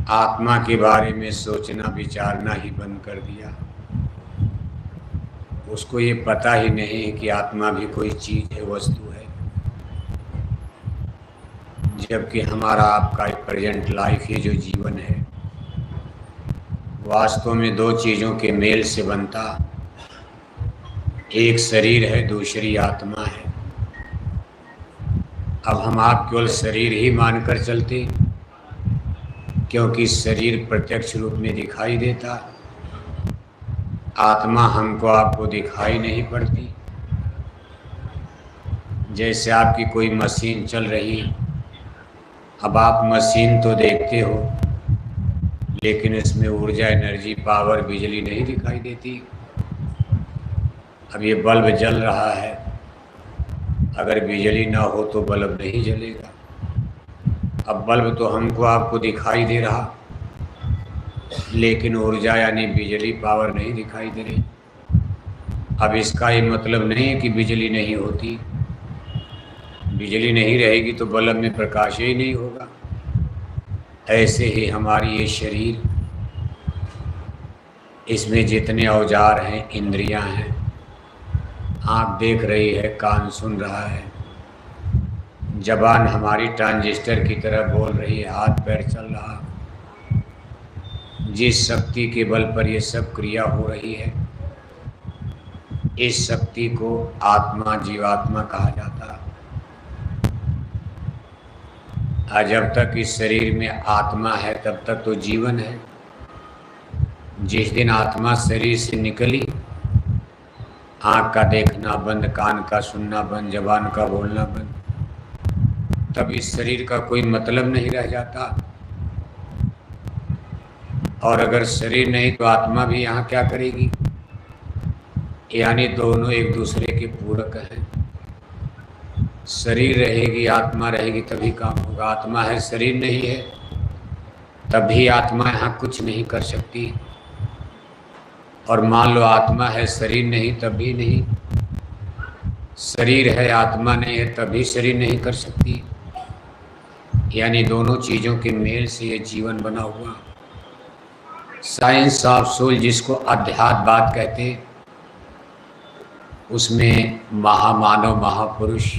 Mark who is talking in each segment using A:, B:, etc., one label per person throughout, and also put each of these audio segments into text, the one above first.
A: आत्मा के बारे में सोचना विचारना ही बंद कर दिया। उसको ये पता ही नहीं है कि आत्मा भी कोई चीज़ है, वस्तु है। जबकि हमारा आपका प्रेजेंट लाइफ, ये जो जीवन है, वास्तव में दो चीज़ों के मेल से बनता। एक शरीर है, दूसरी आत्मा है। अब हम आप केवल शरीर ही मानकर चलते, क्योंकि शरीर प्रत्यक्ष रूप में दिखाई देता, आत्मा हमको आपको दिखाई नहीं पड़ती। जैसे आपकी कोई मशीन चल रही, अब आप मशीन तो देखते हो, लेकिन इसमें ऊर्जा, एनर्जी, पावर, बिजली नहीं दिखाई देती। अब ये बल्ब जल रहा है, अगर बिजली ना हो तो बल्ब नहीं जलेगा। अब बल्ब तो हमको आपको दिखाई दे रहा, लेकिन ऊर्जा यानी बिजली, पावर नहीं दिखाई दे रही। अब इसका ये मतलब नहीं है कि बिजली नहीं होती। बिजली नहीं रहेगी तो बल्ब में प्रकाश ही नहीं होगा। ऐसे ही हमारी ये शरीर, इसमें जितने औजार हैं, इंद्रियां हैं, आँख देख रही है, कान सुन रहा है, जबान हमारी ट्रांजिस्टर की तरह बोल रही है, हाथ पैर चल रहा। जिस शक्ति के बल पर ये सब क्रिया हो रही है, इस शक्ति को आत्मा, जीवात्मा कहा जाता है। जब तक इस शरीर में आत्मा है तब तक तो जीवन है। जिस दिन आत्मा शरीर से निकली, आँख का देखना बंद, कान का सुनना बंद, जबान का बोलना बंद, तब इस शरीर का कोई मतलब नहीं रह जाता। और अगर शरीर नहीं तो आत्मा भी यहाँ क्या करेगी? यानी दोनों एक दूसरे के पूरक हैं। शरीर रहेगी, आत्मा रहेगी, तभी काम होगा। आत्मा है, शरीर नहीं है, तभी आत्मा यहाँ कुछ नहीं कर सकती। और मान लो आत्मा है, शरीर नहीं, तभी नहीं। शरीर है, आत्मा नहीं है, तभी शरीर नहीं कर सकती। यानी दोनों चीज़ों के मेल से ये जीवन बना हुआ। साइंस ऑफ सोल, जिसको अध्यात्मवाद कहते हैं, उसमें महामानव, महापुरुष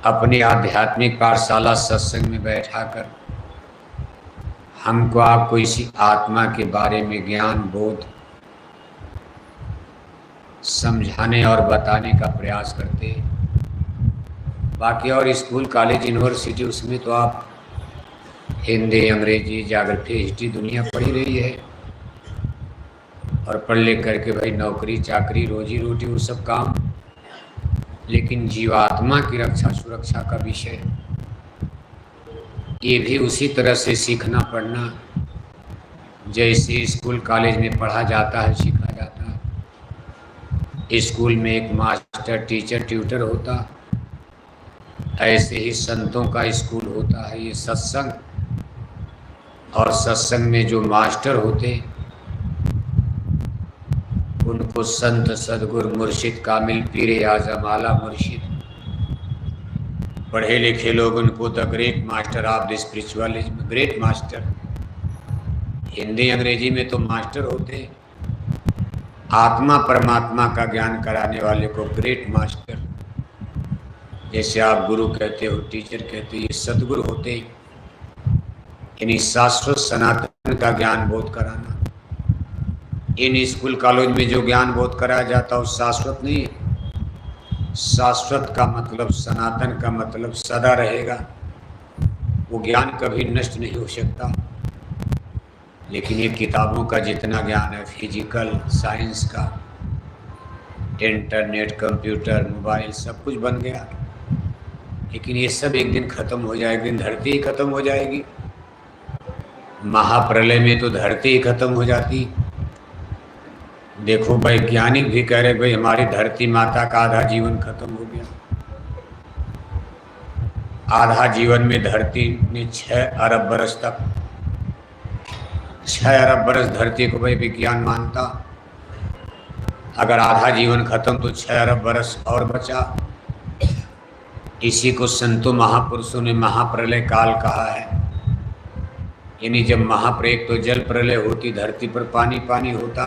A: अपनी आध्यात्मिक पाठशाला सत्संग में बैठाकर हमको, आपको इसी आत्मा के बारे में ज्ञान, बोध समझाने और बताने का प्रयास करते हैं। बाकी और स्कूल, कॉलेज, यूनिवर्सिटी, उसमें तो आप हिंदी, अंग्रेजी, ज्योग्राफी, हिस्ट्री दुनिया पढ़ी रही है, और पढ़ लिख करके भाई नौकरी चाकरी, रोजी रोटी, वो सब काम। लेकिन जीवात्मा की रक्षा, सुरक्षा का विषय, ये भी उसी तरह से सीखना पढ़ना जैसे स्कूल कॉलेज में पढ़ा जाता है, सीखा जाता है। स्कूल में एक मास्टर, टीचर, ट्यूटर होता, ऐसे ही संतों का स्कूल होता है ये सत्संग। और सत्संग में जो मास्टर होते, उनको संत, सदगुरु, मुर्शिद, कामिल, पीरे आज़म, आला मुर्शिद, पढ़े लिखे लोग उनको the great master of the spiritualism, great master. Hindi अंग्रेजी में तो मास्टर होते, आत्मा परमात्मा का ज्ञान कराने वाले को ग्रेट मास्टर। जैसे आप गुरु कहते हो, टीचर कहते हो, ये सदगुरु होते, यानी शाश्वत सनातन का ज्ञान बोध कराना। इन स्कूल कॉलेज में जो ज्ञान बोध कराया जाता है वो शाश्वत नहीं है। शाश्वत का मतलब, सनातन का मतलब सदा रहेगा, वो ज्ञान कभी नष्ट नहीं हो सकता। लेकिन ये किताबों का जितना ज्ञान है, फिजिकल साइंस का, इंटरनेट, कंप्यूटर, मोबाइल, सब कुछ बन गया, लेकिन ये सब एक दिन खत्म हो जाएगा। एक दिन धरती ही खत्म हो जाएगी। महाप्रलय में तो धरती ही खत्म हो जाती। देखो वैज्ञानिक भी कह रहे भाई हमारी धरती माता का आधा जीवन खत्म हो गया। आधा जीवन में धरती में 6 अरब बरस तक, 6 अरब बरस धरती को भाई विज्ञान मानता। अगर आधा जीवन खत्म तो 6 अरब बरस और बचा। इसी को संतों महापुरुषों ने महाप्रलय काल कहा है। यानी जब महाप्रलय तो जल प्रलय होती, धरती पर पानी पानी होता।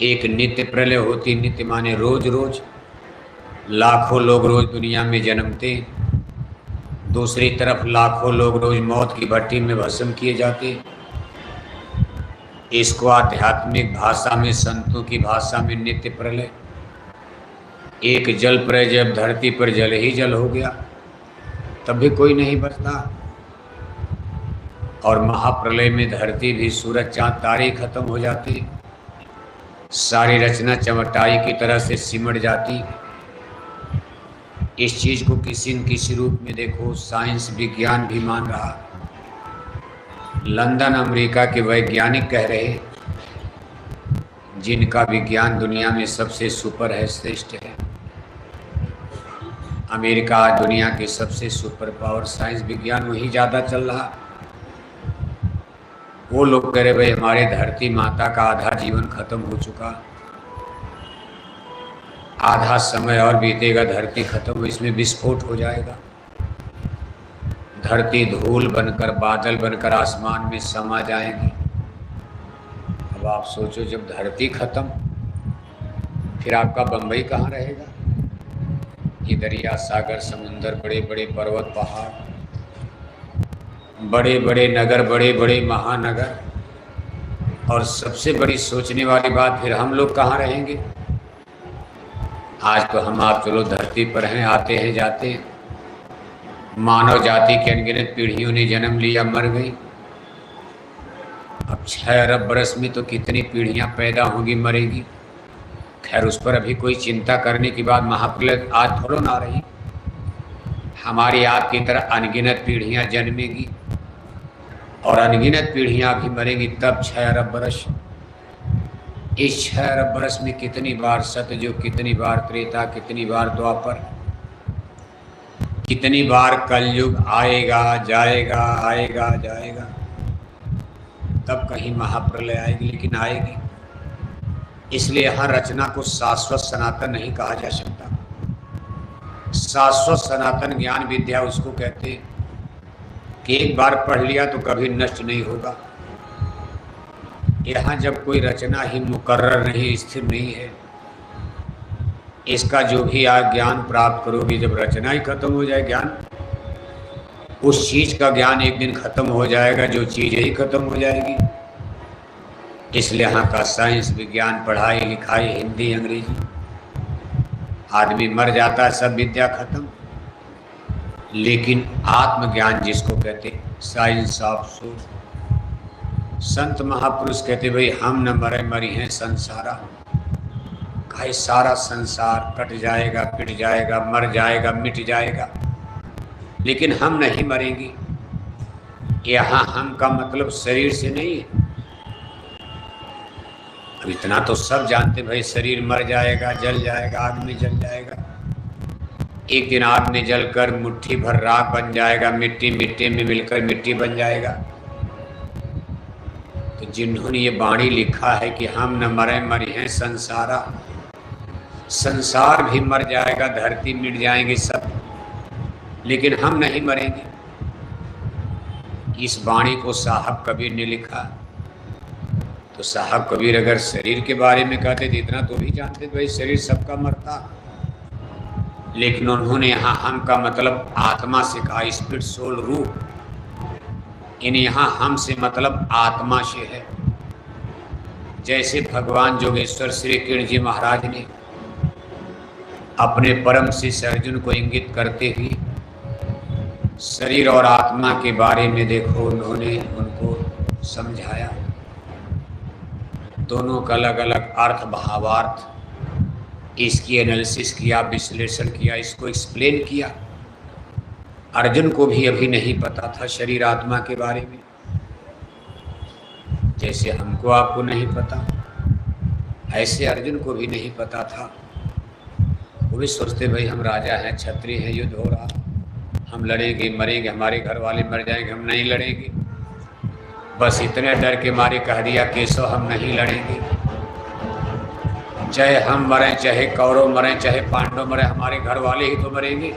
A: एक नित्य प्रलय होती, नित्य माने रोज रोज, लाखों लोग रोज दुनिया में जन्मते। दूसरी तरफ लाखों लोग रोज मौत की भट्टी में भस्म किए जाते। इसको आध्यात्मिक भाषा में, संतों की भाषा में नित्य प्रलय। एक जल प्रलय, जब धरती पर जल ही जल हो गया तब भी कोई नहीं बचता। और महाप्रलय में धरती भी, सूरज चांद तारे खत्म हो जाते, सारी रचना चमटाई की तरह से सिमट जाती। इस चीज को किसी न किसी रूप में देखो साइंस विज्ञान भी मान रहा। लंदन अमेरिका के वैज्ञानिक कह रहे, जिनका विज्ञान दुनिया में सबसे सुपर है, श्रेष्ठ है। अमेरिका आज दुनिया के सबसे सुपर पावर, साइंस विज्ञान वही ज़्यादा चल रहा। वो लोग कह रहे भाई हमारे धरती माता का आधा जीवन खत्म हो चुका, आधा समय और बीतेगा, धरती खत्म हो, इसमें विस्फोट हो जाएगा, धरती धूल बनकर, बादल बनकर आसमान में समा जाएंगी। अब आप सोचो, जब धरती खत्म फिर आपका बम्बई कहाँ रहेगा? ये दरिया, सागर, समुंदर, बड़े बड़े पर्वत, पहाड़, बड़े बड़े नगर, बड़े बड़े महानगर, और सबसे बड़ी सोचने वाली बात, फिर हम लोग कहाँ रहेंगे? आज तो हम आप चलो धरती पर हैं, आते हैं जाते हैं, मानव जाति के अनगिनत पीढ़ियों ने जन्म लिया, मर गई। अब 6 अरब बरस में तो कितनी पीढ़ियां पैदा होंगी, मरेगी। खैर उस पर अभी कोई चिंता करने की बात, महाप्रलय आज थोड़ा ना रही। हमारी आपकी तरह अनगिनत पीढ़ियां जन्मेगी और अनगिनत पीढ़ियां भी मरेंगी, तब 6 अरब बरस। इस 6 अरब बरस में कितनी बार सतयुग, कितनी बार त्रेता, कितनी बार द्वापर, कितनी बार कलयुग आएगा जाएगा, आएगा जाएगा, तब कहीं महाप्रलय आएगी, लेकिन आएगी। इसलिए हर रचना को शाश्वत सनातन नहीं कहा जा सकता। शाश्वत सनातन ज्ञान विद्या उसको कहते हैं कि एक बार पढ़ लिया तो कभी नष्ट नहीं होगा। यहाँ जब कोई रचना ही मुकर्रर नहीं, स्थिर नहीं है, इसका जो भी आप ज्ञान प्राप्त करोगे, जब रचना ही खत्म हो जाए, ज्ञान, उस चीज का ज्ञान एक दिन खत्म हो जाएगा, जो चीज ही खत्म हो जाएगी। इसलिए यहाँ का साइंस विज्ञान, पढ़ाई लिखाई, हिंदी अंग्रेजी, आदमी मर जाता है, सब विद्या खत्म। लेकिन आत्मज्ञान जिसको कहते, साइंस ऑफ सोल, संत महापुरुष कहते भाई हम न मरे, मरी हैं संसारा। कहे सारा संसार कट जाएगा, पिट जाएगा, मर जाएगा, मिट जाएगा, लेकिन हम नहीं मरेंगे। यहाँ हम का मतलब शरीर से नहीं है। अब इतना तो सब जानते भाई, शरीर मर जाएगा, जल जाएगा, आग में जल जाएगा, एक दिन आग में जलकर मुट्ठी भर राख बन जाएगा, मिट्टी मिट्टी में मिलकर मिट्टी बन जाएगा। तो जिन्होंने ये वाणी लिखा है कि हम न मरे, मरी हैं संसारा, संसार भी मर जाएगा, धरती मिट जाएंगे सब, लेकिन हम नहीं मरेंगे। इस वाणी को साहब कबीर ने लिखा। तो साहब कबीर अगर शरीर के बारे में कहते थे, इतना तो भी जानते थे भाई शरीर सबका मरता, लेकिन उन्होंने यहाँ हम का मतलब आत्मा से कहा, स्पिरिट, सोल, रूह। इन यहाँ हम से मतलब आत्मा से है। जैसे भगवान जोगेश्वर श्री किरण जी महाराज ने अपने परम शिष्य अर्जुन को इंगित करते हुए शरीर और आत्मा के बारे में देखो, उन्होंने उनको समझाया। दोनों का अलग अलग अर्थ, भावार्थ, इसकी एनालिसिस किया, विश्लेषण किया, इसको एक्सप्लेन किया। अर्जुन को भी अभी नहीं पता था शरीर आत्मा के बारे में, जैसे हमको आपको नहीं पता, ऐसे अर्जुन को भी नहीं पता था। वो भी सोचते भाई हम राजा हैं, क्षत्रिय हैं, युद्ध हो रहा, हम लड़ेंगे, मरेंगे, हमारे घर वाले मर जाएंगे, हम नहीं लड़ेंगे। बस इतने डर के मारे कह दिया केशव हम नहीं लड़ेंगे, चाहे हम मरें, चाहे कौरव मरें, चाहे पांडव मरें, हमारे घर वाले ही तो मरेंगे।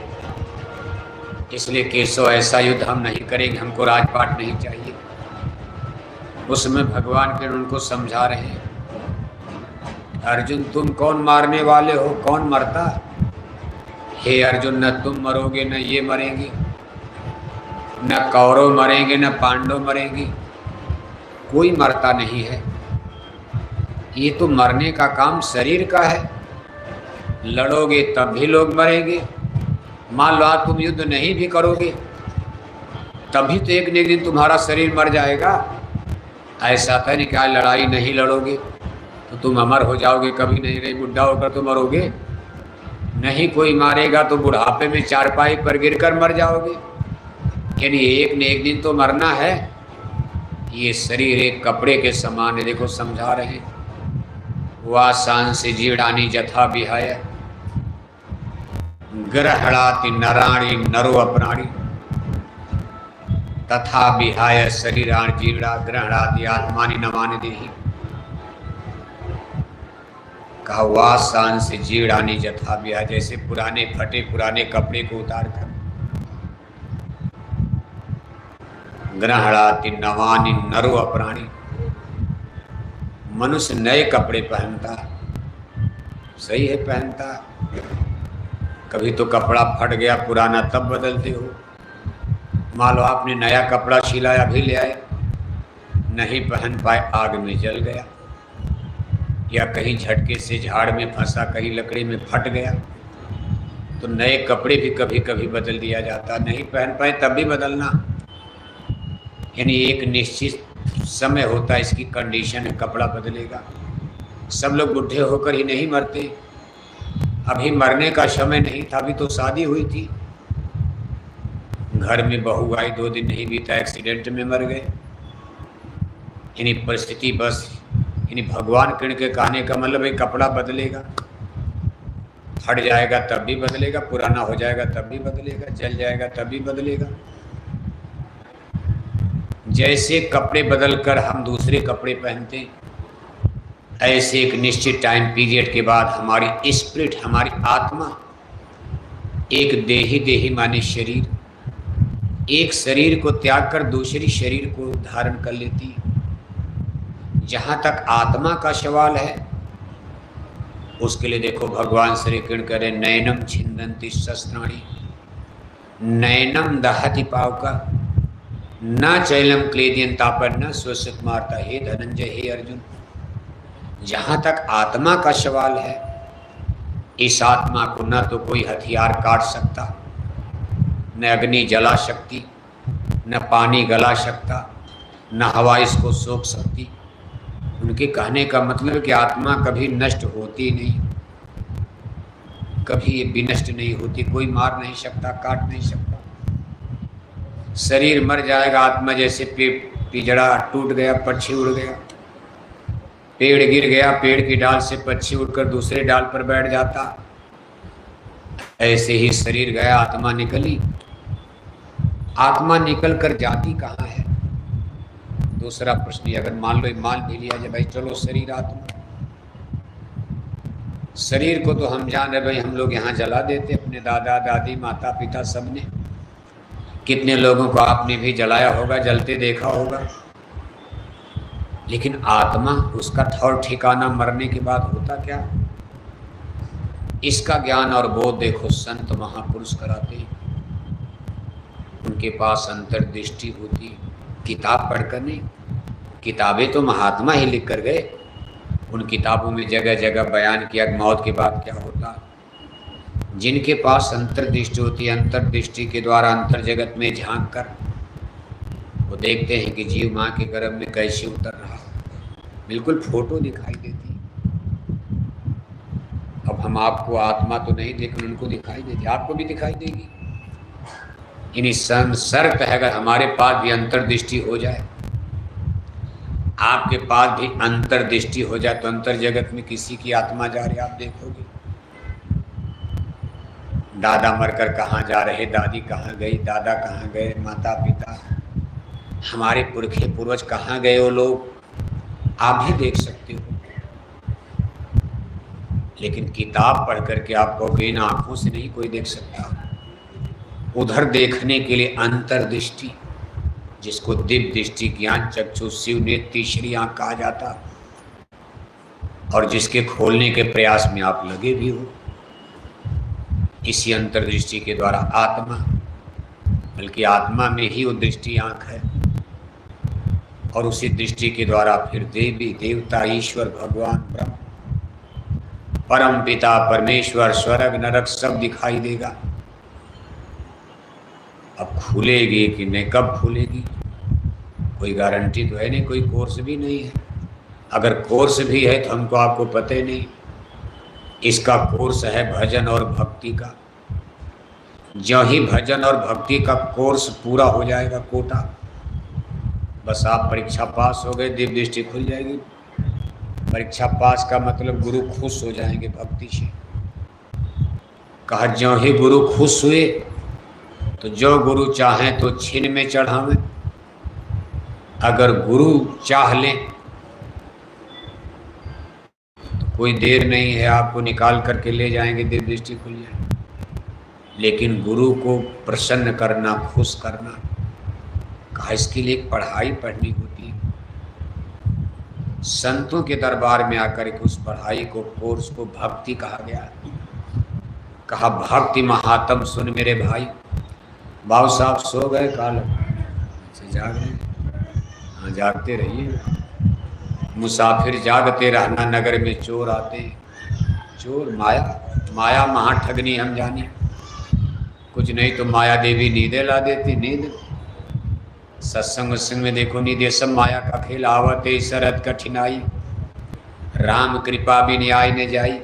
A: इसलिए केशव ऐसा युद्ध हम नहीं करेंगे, हमको राजपाट नहीं चाहिए। उसमें भगवान फिर उनको समझा रहे हैं, अर्जुन तुम कौन मारने वाले हो, कौन मरता? हे अर्जुन, न तुम मरोगे न ये मरेंगे, न कौरव मरेंगे न पांडव मरेंगे, कोई मरता नहीं है। ये तो मरने का काम शरीर का है। लड़ोगे तब भी लोग मरेंगे। मान लो तुम युद्ध नहीं भी करोगे तभी तो एक न एक दिन तुम्हारा शरीर मर जाएगा। ऐसा था नहीं क्या लड़ाई नहीं लड़ोगे तो तुम अमर हो जाओगे, कभी नहीं रही, बुढ़ा होकर तो मरोगे नहीं। कोई मारेगा तो बुढ़ापे में चारपाई पर गिरकर मर जाओगे। यानी एक न एक दिन तो मरना है। ये शरीर एक कपड़े के समान है। देखो समझा रहे हैं, वासांसि जीर्णानि यथा विहाय ग्रहणाति नराणि नरो अपराणि तथा विहाय शरीराणि जीर्णा ग्रहणाति आत्मानि नमानि देहि। कहा वासांसि जीर्णानि यथा विहाय, जैसे पुराने फटे पुराने कपड़े को उतार कर ग्रहणाति नवानि नरो अपराणि, मनुष्य नए कपड़े पहनता। सही है, पहनता। कभी तो कपड़ा फट गया पुराना तब बदलते हो। मान लो आपने नया कपड़ा सिलाया भी ले आए, नहीं पहन पाए, आग में जल गया, या कहीं झटके से झाड़ में फंसा, कहीं लकड़ी में फट गया, तो नए कपड़े भी कभी कभी बदल दिया जाता। नहीं पहन पाए तब भी बदलना। यानी एक निश्चित समय होता है, इसकी कंडीशन है, कपड़ा बदलेगा। सब लोग बुढ़े होकर ही नहीं मरते। अभी मरने का समय नहीं था, अभी तो शादी हुई थी, घर में बहू आई, 2 दिन नहीं बीता एक्सीडेंट में मर गए। यानी परिस्थिति बस, यानी भगवान कृष्ण के कहने का मतलब है कपड़ा बदलेगा, फट जाएगा तब भी बदलेगा, पुराना हो जाएगा तब भी बदलेगा, जल जाएगा तब भी बदलेगा। जैसे कपड़े बदलकर हम दूसरे कपड़े पहनते, ऐसे एक निश्चित टाइम पीरियड के बाद हमारी स्पिरिट, हमारी आत्मा, एक देही माने शरीर, एक शरीर को त्याग कर दूसरी शरीर को धारण कर लेती है। जहाँ तक आत्मा का सवाल है, उसके लिए देखो भगवान श्री कृष्ण करें, नैनम छिन्दन्ति शस्त्राणि नैनम दहति पावका न चैलम क्लेदियंतापर न स्वसित मारता। हे धनंजय, हे अर्जुन, जहाँ तक आत्मा का सवाल है, इस आत्मा को न तो कोई हथियार काट सकता, न अग्नि जला सकती, न पानी गला सकता, न हवा इसको सोख सकती। उनके कहने का मतलब कि आत्मा कभी नष्ट होती नहीं, कभी ये विनष्ट नहीं होती, कोई मार नहीं सकता, काट नहीं सकता। शरीर मर जाएगा, आत्मा जैसे पिंजड़ा टूट गया, पक्षी उड़ गया, पेड़ गिर गया, पेड़ की डाल से पक्षी उड़कर दूसरे डाल पर बैठ जाता, ऐसे ही शरीर गया, आत्मा निकली। आत्मा निकल कर जाती कहाँ है? दूसरा प्रश्न, अगर मान भी लिया जाए भाई चलो शरीर आत्मा, शरीर को तो हम जान रहे भाई, हम लोग यहाँ जला देते, अपने दादा दादी माता पिता सब ने, कितने लोगों को आपने भी जलाया होगा, जलते देखा होगा। लेकिन आत्मा, उसका ठौर ठिकाना मरने के बाद होता क्या? इसका ज्ञान और बोध देखो संत महापुरुष कराते हैं। उनके पास अंतर्दृष्टि होती, किताब पढ़कर नहीं, किताबें तो महात्मा ही लिख कर गए। उन किताबों में जगह जगह बयान किया मौत के बाद क्या होता। जिनके पास अंतर्दृष्टि होती है, अंतर्दृष्टि के द्वारा अंतर जगत में झांक कर वो देखते हैं कि जीव माँ के गर्भ में कैसे उतर रहा, बिल्कुल फोटो दिखाई देती। अब हम आपको आत्मा तो नहीं देख रहे, उनको दिखाई देती, आपको भी दिखाई देगी। इन्हीं शर्त है, अगर हमारे पास भी अंतर्दृष्टि हो जाए, आपके पास भी अंतर्दृष्टि हो जाए, तो अंतर जगत में किसी की आत्मा जा रही आप देखोगे। दादा मरकर कहाँ जा रहे, दादी कहाँ गई, दादा कहाँ गए, माता पिता, हमारे पुरखे पूर्वज कहाँ गए, वो लोग आप भी देख सकते हो। लेकिन किताब पढ़ करके आप कहोगे इन आँखों से नहीं कोई देख सकता। उधर देखने के लिए अंतर्दृष्टि, जिसको दिव्य दृष्टि, ज्ञान चक्षु, शिव नेत्र, तीसरी आंख कहा जाता, और जिसके खोलने के प्रयास में आप लगे भी हो। इसी अंतर्दृष्टि के द्वारा आत्मा, बल्कि आत्मा में ही वो दृष्टि आंख है, और उसी दृष्टि के द्वारा फिर देवी देवता, ईश्वर, भगवान, ब्रह्म, परम पिता, परमेश्वर, स्वर्ग, नरक सब दिखाई देगा। अब खुलेगी कि नहीं, कब खुलेगी कोई गारंटी तो है नहीं, कोई कोर्स भी नहीं है। अगर कोर्स भी है तो हमको आपको पता ही नहीं। इसका कोर्स है भजन और भक्ति का। जो ही भजन और भक्ति का कोर्स पूरा हो जाएगा, कोटा, बस आप परीक्षा पास हो गए, दिव्य दृष्टि खुल जाएगी। परीक्षा पास का मतलब गुरु खुश हो जाएंगे भक्ति से। कहा जो ही गुरु खुश हुए तो जो गुरु चाहें तो छिन में चढ़ावें, अगर गुरु चाह लें तो कोई देर नहीं है, आपको निकाल करके ले जाएंगे, दिव्य दृष्टि खुल जाएगी। लेकिन गुरु को प्रसन्न करना, खुश करना, कहा इसके लिए एक पढ़ाई पढ़नी होती है। संतों के दरबार में आकर के उस पढ़ाई को, कोर्स को भक्ति कहा गया। कहा भक्ति महात्म सुन मेरे भाई। बाबू साहब सो गए, काल से जाग रहे, हाँ जागते रहिए। मुसाफिर जागते रहना, नगर में चोर आते। चोर माया, माया महा ठगनी हम जाने। कुछ नहीं तो माया देवी नींदे ला देती। नींद सत्संग उत्संग में देखो, नींदे सब माया का खेल। आवते शरद कठिनाई, राम कृपा भी न्याय न जाई।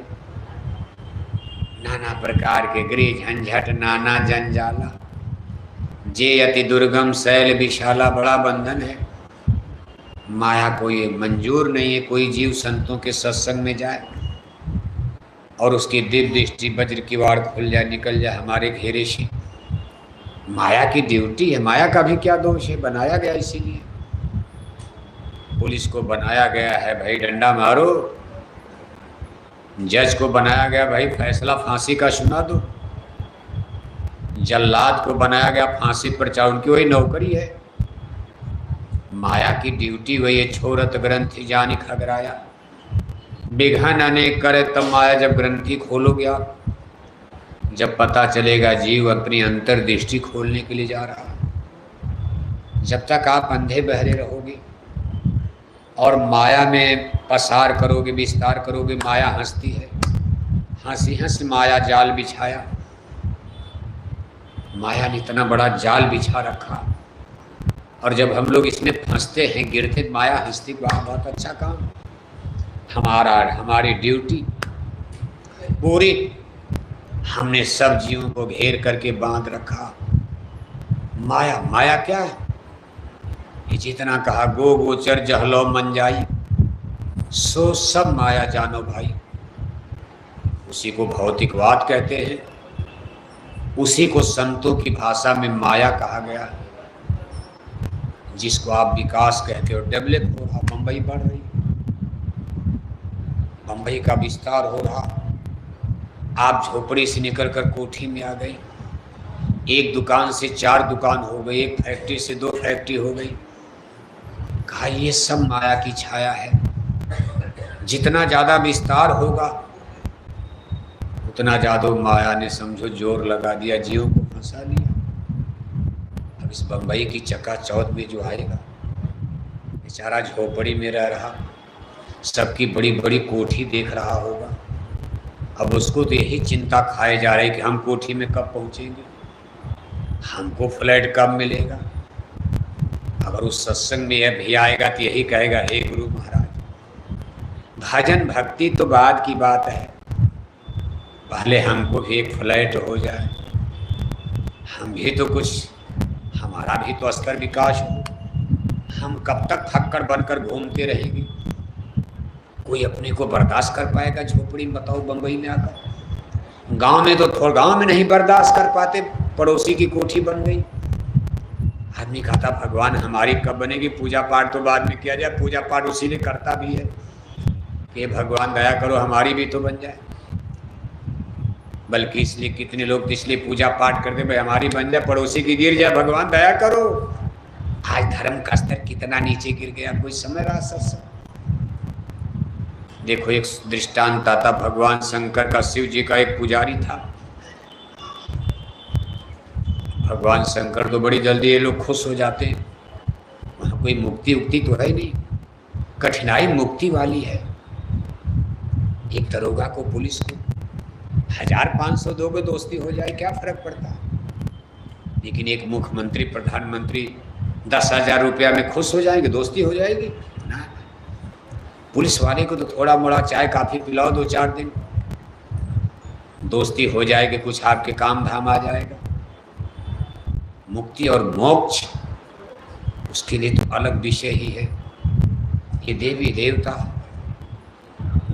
A: नाना प्रकार के गृह झंझट, नाना जंजाला, जे अति दुर्गम शैल विशाला। बड़ा बंधन है, माया को ये मंजूर नहीं है कोई जीव संतों के सत्संग में जाए और उसकी दिव्य दृष्टि वज्र की वाड़ खुल जाए, निकल जाए हमारे घेरे से। माया की ड्यूटी है, माया का भी क्या दोष है, बनाया गया इसीलिए। पुलिस को बनाया गया है भाई डंडा मारो, जज को बनाया गया भाई फैसला फांसी का सुना दो, जल्लाद को बनाया गया फांसी पर चाहो, उनकी वही नौकरी है। माया की ड्यूटी वही है, छोरत ग्रंथि जानी खगराया। विघन अनेक करे तब माया, जब ग्रंथि खोलोगे आप, जब पता चलेगा जीव अपनी अंतर्दृष्टि खोलने के लिए जा रहा है। जब तक आप अंधे बहरे रहोगे और माया में पसार करोगे, विस्तार करोगे, माया हंसती है। हंसी हंस माया जाल बिछाया। माया ने इतना बड़ा जाल बिछा रखा, और जब हम लोग इसमें फंसते हैं, गिरते, माया हंसती, वाह बहुत अच्छा काम, हमारी ड्यूटी पूरी। हमने सब जीवों को घेर करके बांध रखा। माया, माया क्या है? ये जितना कहा गो गोचर जहलो मन जाई, सो सब माया जानो भाई। उसी को भौतिकवाद कहते हैं, उसी को संतों की भाषा में माया कहा गया, जिसको आप विकास कहते हो। डेवलप हो रहा, मुंबई बढ़ रही, मुंबई का विस्तार हो रहा। आप झोपड़ी से निकलकर कोठी में आ गई, एक दुकान से 4 दुकान हो गई, एक फैक्ट्री से 2 फैक्ट्री हो गई। कहा ये सब माया की छाया है। जितना ज़्यादा विस्तार होगा उतना ज़्यादा माया ने समझो जोर लगा दिया, जीवों को फंसा लिया। अब इस बम्बई की चकाचौंध में जो आएगा, बेचारा झोपड़ी में रह रहा, सबकी बड़ी बड़ी कोठी देख रहा होगा। अब उसको तो यही चिंता खाए जा रही कि हम कोठी में कब पहुँचेंगे, हमको फ्लैट कब मिलेगा। अगर उस सत्संग में यह भी आएगा तो यही कहेगा, हे गुरु महाराज, भजन भक्ति तो बाद की बात है, पहले हमको भी एक फ्लैट हो जाए, हम भी तो कुछ, हमारा भी तो स्तर विकास हो। हम कब तक फक्कड़ बनकर घूमते रहेंगे? कोई अपने को बर्दाश्त कर पाएगा झोपड़ी में? बताओ बम्बई में आकर। गांव में तो थोड़ा, गांव में नहीं बर्दाश्त कर पाते, पड़ोसी की कोठी बन गई। आदमी कहता भगवान हमारी कब बनेगी? पूजा पाठ तो बाद में किया जाए, पूजा पाठ उसी ने करता भी है कि भगवान दया करो हमारी भी तो बन जाए। बल्कि इसलिए कितने लोग तो इसलिए पूजा पाठ करते भाई हमारी बन जाए, पड़ोसी की गिर जाए, भगवान दया करो। आज धर्म का स्तर कितना नीचे गिर गया, कोई समझ रहा सत्संग? देखो एक दृष्टांत आता, भगवान शंकर का, शिव जी का एक पुजारी था। भगवान शंकर तो बड़ी जल्दी ये लोग खुश हो जाते हैं, वहां कोई मुक्ति उक्ति तो है ही नहीं, कठिनाई मुक्ति वाली है। एक दरोगा को, पुलिस को 1500 दोगे दोस्ती हो जाए, क्या फर्क पड़ता है? लेकिन एक मुख्यमंत्री, प्रधानमंत्री 10,000 रुपया में खुश हो जाएंगे, दोस्ती हो जाएगी ना। पुलिस वाले को तो थोड़ा मोड़ा चाय काफी पिलाओ 2-4 दिन, दोस्ती हो जाएगी, कुछ आपके काम धाम आ जाएगा। मुक्ति और मोक्ष उसके लिए तो अलग विषय ही है। ये देवी देवता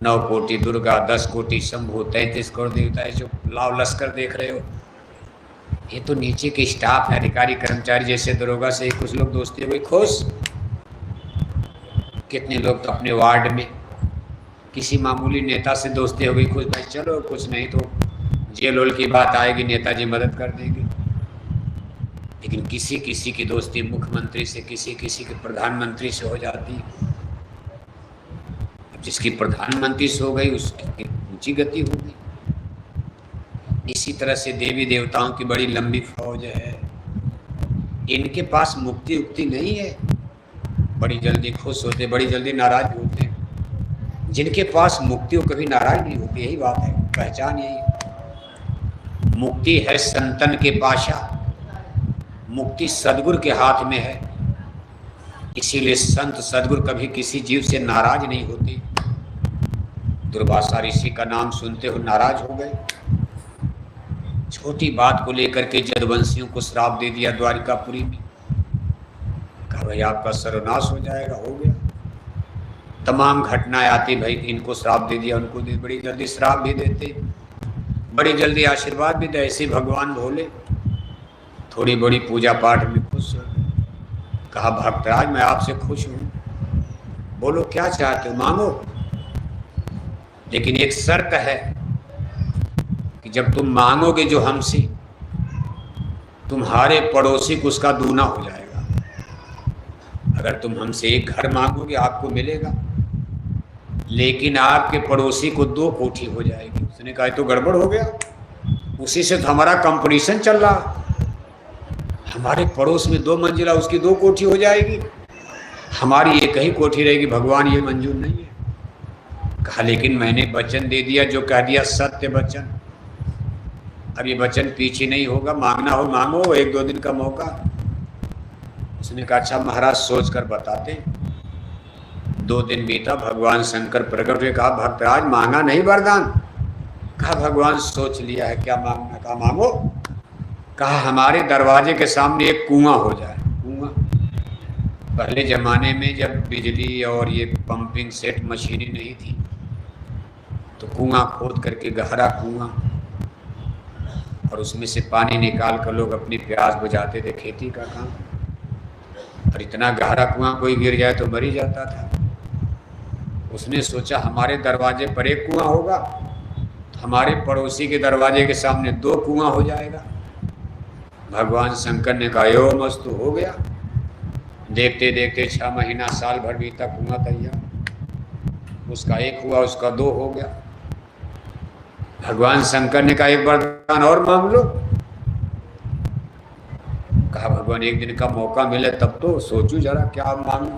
A: 9 कोटि दुर्गा, 10 कोटि शंभु, 33 करोड़ देवता है जो लाव लश्कर देख रहे हो, ये तो नीचे के स्टाफ है, अधिकारी कर्मचारी। जैसे दरोगा से कुछ लोग दोस्ती हो गई, खुश। कितने लोग तो अपने वार्ड में किसी मामूली नेता से दोस्ती हो गई, खुश, भाई चलो कुछ नहीं तो जेल वेल की बात आएगी, नेताजी मदद कर देंगे। लेकिन किसी किसी की दोस्ती मुख्यमंत्री से, किसी किसी के प्रधानमंत्री से हो जाती। अब जिसकी प्रधानमंत्री से हो गई उसकी ऊंची गति हो गई। इसी तरह से देवी देवताओं की बड़ी लंबी फौज है, इनके पास मुक्ति उक्ति नहीं है, बड़ी जल्दी खुश होते, बड़ी जल्दी नाराज होते हैं। जिनके पास मुक्ति वो कभी नाराज नहीं होती, यही बात है, पहचान यही। मुक्ति है संतन के पाशा, मुक्ति सदगुरु के हाथ में है। इसीलिए संत सदगुरु कभी किसी जीव से नाराज नहीं होते। दुर्वासा ऋषि का नाम सुनते हो नाराज हो गए, छोटी बात को लेकर के जदवंशियों को श्राप दे दिया द्वारिकापुरी में, कहा भाई आपका सर्वनाश हो जाएगा, हो गया। तमाम घटनाएं आती, भाई इनको श्राप दे दिया, उनको दे, बड़ी जल्दी श्राप भी देते, बड़ी जल्दी आशीर्वाद भी दे। ऐसे भगवान भोले थोड़ी बड़ी पूजा पाठ में खुश हो। कहा भक्तराज मैं आपसे खुश हूँ, बोलो क्या चाहते हो, मांगो, लेकिन एक शर्त है कि जब तुम मांगोगे जो हमसे, तुम्हारे पड़ोसी को उसका दूना हो जाएगा। अगर तुम हमसे एक घर मांगोगे आपको मिलेगा, लेकिन आपके पड़ोसी को 2 कोठी हो जाएगी। उसने कहा तो गड़बड़ हो गया, उसी से तो हमारा कंपटीशन चल रहा, हमारे पड़ोस में 2 मंजिला, उसकी 2 कोठी हो जाएगी, हमारी एक ही कोठी रहेगी। भगवान ये मंजूर नहीं है। कहा लेकिन मैंने वचन दे दिया, जो कह दिया सत्य वचन, अब ये वचन पीछे नहीं होगा, मांगना हो मांगो, 1-2 दिन का मौका। उसने कहा अच्छा महाराज सोच कर बताते। 2 दिन बीता, भगवान शंकर प्रकट हुए, कहा भक्तराज मांगा नहीं वरदान? कहा भगवान सोच लिया है, क्या मांगना? कहा मांगो। कहा हमारे दरवाजे के सामने एक कुआं हो जाए। कुआं पहले जमाने में जब बिजली और ये पंपिंग सेट मशीनें नहीं थी, तो कुआं खोद करके, गहरा कुआं, और उसमें से पानी निकाल कर लोग अपनी प्यास बुझाते थे, खेती का काम। और इतना गहरा कुआं कोई गिर जाए तो मर ही जाता था। उसने सोचा हमारे दरवाजे पर एक कुआं होगा, हमारे पड़ोसी के दरवाजे के सामने 2 कुआं हो जाएगा। भगवान शंकर ने कहा यो मस्तु, हो गया। देखते देखते 6 महीना साल भर बीता, कुआं तैयार। उसका एक हुआ, उसका 2 हो गया। भगवान शंकर ने कहा एक वरदान और मांग लो। कहा भगवान एक दिन का मौका मिले तब तो सोचूं जरा क्या मांगू।